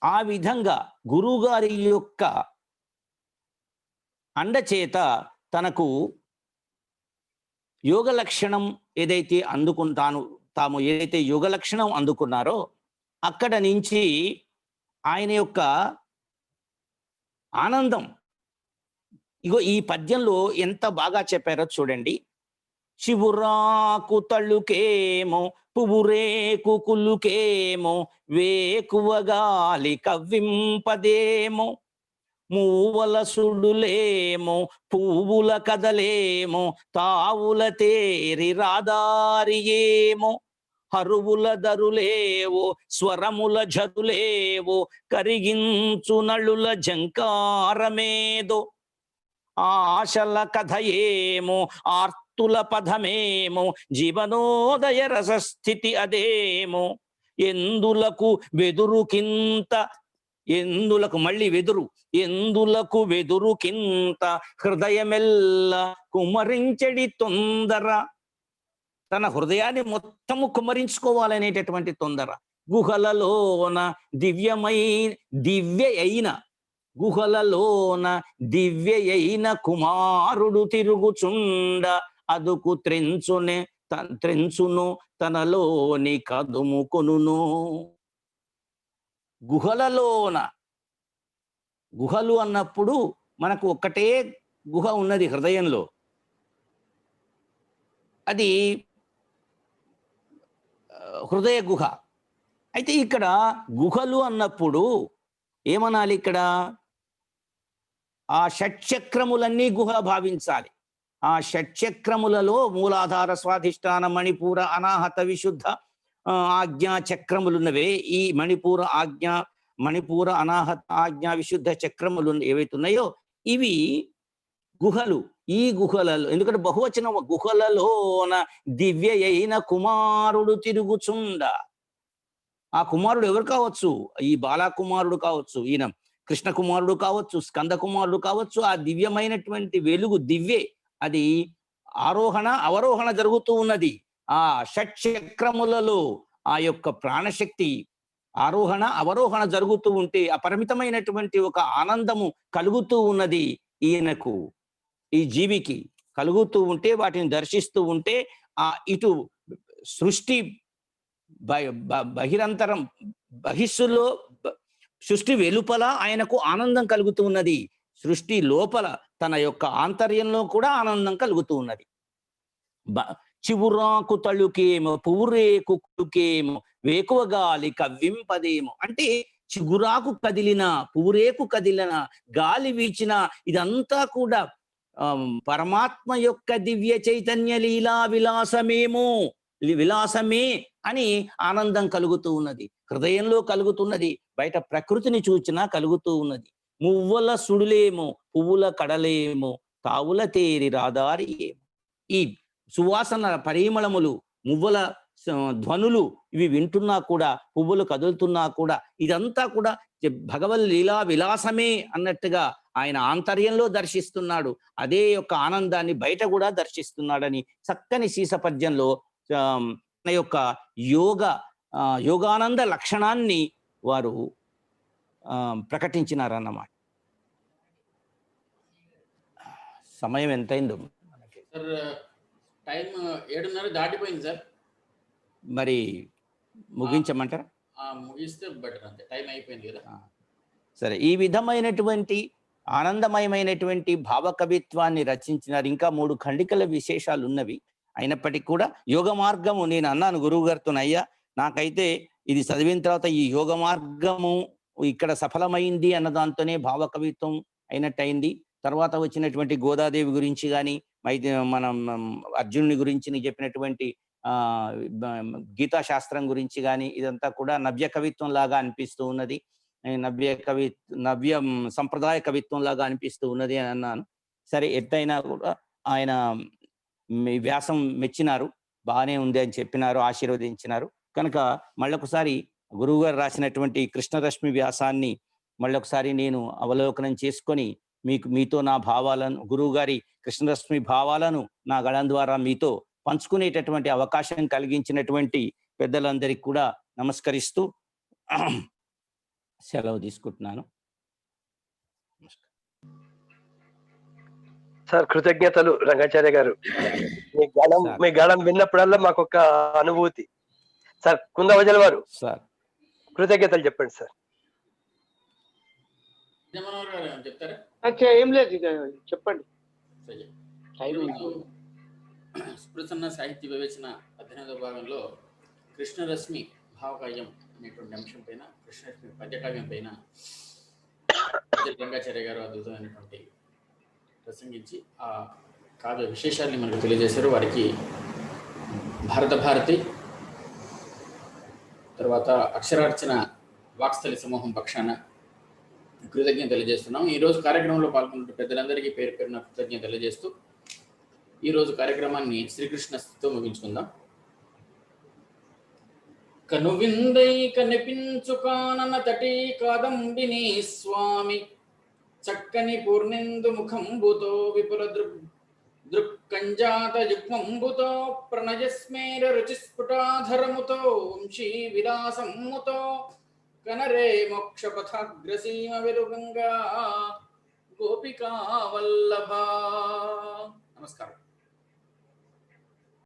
ఆ విధంగా గురువుగారి యొక్క అండచేత తనకు యోగ లక్షణం ఏదైతే తాము ఏదైతే యోగ లక్షణం అందుకున్నారో అక్కడ నుంచి ఆయన యొక్క ఆనందం ఇగో ఈ పద్యంలో ఎంత బాగా చెప్పారో చూడండి. చివురాకు తళ్ళుకేమో పువ్వురేకు కుళ్ళుకేమో వేకువగాలి కవ్వింపదేమో మూవల సుడులేమో పువ్వుల కదలేమో తావుల తేరి రాదారియేమో హరువుల దరులేవో స్వరముల జదులేవో కరిగించు నళుల జంకారమేదో ఆశల కథ ఏమో ఆర్తుల పదమేమో జీవనోదయ రసస్థితి అదేమో ఎందులకు వెదురుకింత ఎందులకు మళ్ళీ వెదురు ఎందులకు వెదురుకింత హృదయమెల్ల కుమరించడి తొందర తన హృదయాన్ని మొత్తము కుమరించుకోవాలనేటటువంటి తొందర గుహలలోన దివ్య అయిన గుహలలోన దివ్య అయిన కుమారుడు తిరుగుచుండ అదుకు త్రెంచును తనలోని కదుము కొనును. గుహలలోన గుహలు అన్నప్పుడు మనకు ఒక్కటే గుహ ఉన్నది హృదయంలో, అది హృదయ గుహ. అయితే ఇక్కడ గుహలు అన్నప్పుడు ఏమనాలి? ఇక్కడ ఆ షట్చక్రములన్నీ గుహ భావించాలి. ఆ షట్చక్రములలో మూలాధార స్వాధిష్టాన మణిపూర అనాహత విశుద్ధ ఆజ్ఞా చక్రములున్నవే. ఈ మణిపూర అనాహత ఆజ్ఞా విశుద్ధ చక్రములు ఏవైతున్నాయో ఇవి గుహలు. ఈ గుహలలో ఎందుకంటే బహువచనం గుహలలోన దివ్య అయిన కుమారుడు తిరుగుచుండ. ఆ కుమారుడు ఎవరు కావచ్చు? ఈ బాలకుమారుడు కావచ్చు, ఈయన కృష్ణ కుమారుడు కావచ్చు, స్కంద కుమారుడు కావచ్చు. ఆ దివ్యమైనటువంటి వెలుగు దివ్యే, అది ఆరోహణ అవరోహణ జరుగుతూ ఉన్నది. ఆ షట్చక్రములలో ఆ యొక్క ప్రాణశక్తి ఆరోహణ అవరోహణ జరుగుతూ ఉంటే అపరిమితమైనటువంటి ఒక ఆనందము కలుగుతూ ఉన్నది ఈయనకు, ఈ జీవికి కలుగుతూ ఉంటే, వాటిని దర్శిస్తూ ఉంటే ఆ ఇటు సృష్టి బహిరంతరం బహిస్సులో సృష్టి వెలుపల ఆయనకు ఆనందం కలుగుతూ ఉన్నది, సృష్టి లోపల తన యొక్క ఆంతర్యంలో కూడా ఆనందం కలుగుతూ ఉన్నది. చివురాకు తళుకేమో పువ్వురేకు కుళ్ళుకేమో వేకువగాలి కవ్వింపదేమో అంటే చిగురాకు కదిలిన పువ్వురేకు కదిలిన గాలి వీచిన ఇదంతా కూడా పరమాత్మ యొక్క దివ్య చైతన్య లీలా విలాసమే అని ఆనందం కలుగుతూ ఉన్నది, హృదయంలో కలుగుతున్నది, బయట ప్రకృతిని చూచినా కలుగుతూ ఉన్నది. మువ్వల సుడులేమో పువ్వుల కడలేమో తావుల తేరి రాదారి ఏమో. ఈ సువాసన పరిమళములు మువ్వల ధ్వనులు ఇవి వింటున్నా కూడా, పువ్వులు కదులుతున్నా కూడా ఇదంతా కూడా భగవద్ లీలా విలాసమే అన్నట్టుగా ఆయన ఆంతర్యంలో దర్శిస్తున్నాడు. అదే యొక్క ఆనందాన్ని బయట కూడా దర్శిస్తున్నాడని చక్కని సీసపద్యంలో తన యొక్క యోగానంద లక్షణాన్ని వారు ప్రకటించినారన్నమాట. సమయం ఎంతైందో సార్? టైం 7:30 దాటిపోయింది సార్. మరి ముగించమంటారా? ముగిస్తే బెటర్, అంతే, టైం అయిపోయింది కదా. సరే, ఈ విధమైనటువంటి ఆనందమయమైనటువంటి భావకవిత్వాన్ని రచించినారు. ఇంకా 3 ఖండికల విశేషాలు ఉన్నవి. అయినప్పటికీ కూడా యోగ మార్గము నేను అన్నాను గురువు గారితో, అయ్యా నాకైతే ఇది చదివిన తర్వాత ఈ యోగ మార్గము ఇక్కడ సఫలమైంది అన్న దాంతోనే భావకవిత్వం అయినట్టయింది. తర్వాత వచ్చినటువంటి గోదాదేవి గురించి కానీ, మనం అర్జునుని గురించి నీకు చెప్పినటువంటి గీతా శాస్త్రం గురించి కానీ ఇదంతా కూడా నవ్య కవిత్వం లాగా అనిపిస్తూ ఉన్నది, నవ్య సంప్రదాయ కవిత్వం లాగా అనిపిస్తూ ఉన్నది అని అన్నాను. సరే, ఎట్టయినా కూడా ఆయన వ్యాసం మెచ్చినారు, బాగానే ఉంది అని చెప్పినారు, ఆశీర్వదించినారు. కనుక మళ్ళొకసారి గురువుగారు రాసినటువంటి కృష్ణరశ్మి వ్యాసాన్ని మళ్ళొకసారి నేను అవలోకనం చేసుకొని మీతో నా భావాలను, గురువుగారి కృష్ణరశ్మి భావాలను నా గళం ద్వారా మీతో పంచుకునేటటువంటి అవకాశం కలిగించినటువంటి పెద్దలందరికీ కూడా నమస్కరిస్తూ సెలవు తీసుకుంటున్నాను. సార్ కృతజ్ఞతలు రంగాచార్య గారు. మీ గళం విన్నప్పుడల్లా మాకు ఒక అనుభూతి. సార్ కుందవజల వారు సార్ కృతజ్ఞతలు చెప్పండి సార్. చెప్తారా? అచ్చా, ఏం లేదు, ఇక చెప్పండి. సుప్రసన్న సాహిత్య వివేచన 18వ భాగంలో కృష్ణరశ్మి భావకావ్యం అనేటువంటి అంశం పైన, కృష్ణరశ్మి పద్యకావ్యం పైన రంగాచార్య గారు అద్భుతమైనటువంటి ప్రసంగించి ఆ కావ్య విశేషాన్ని మనకు తెలియజేశారు. వారికి భారత భారతి తర్వాత అక్షరార్చన వాక్స్థలి సమూహం పక్షాన కృతజ్ఞత తెలియజేస్తున్నాం. ఈరోజు కార్యక్రమంలో పాల్గొన్న పెద్దలందరికీ పేరు పేరున కృతజ్ఞత తెలియజేస్తూ ఈరోజు కార్యక్రమాన్ని శ్రీకృష్ణతో ముగించుకుందాం. కనువిందై కనిపించు కానన తటి కాదంబిని స్వామి చక్కని పూర్ణిందు ముఖంబుతో విపుల దృక్కంజాత యుగ్మంబుతో ప్రణయస్మేర రుచిస్ఫుటాధరముతో వంశీ విలాసముతో కనరే మోక్షపథాగ్రసీమ విరుగంగా గోపికా వల్లభ. నమస్కారం.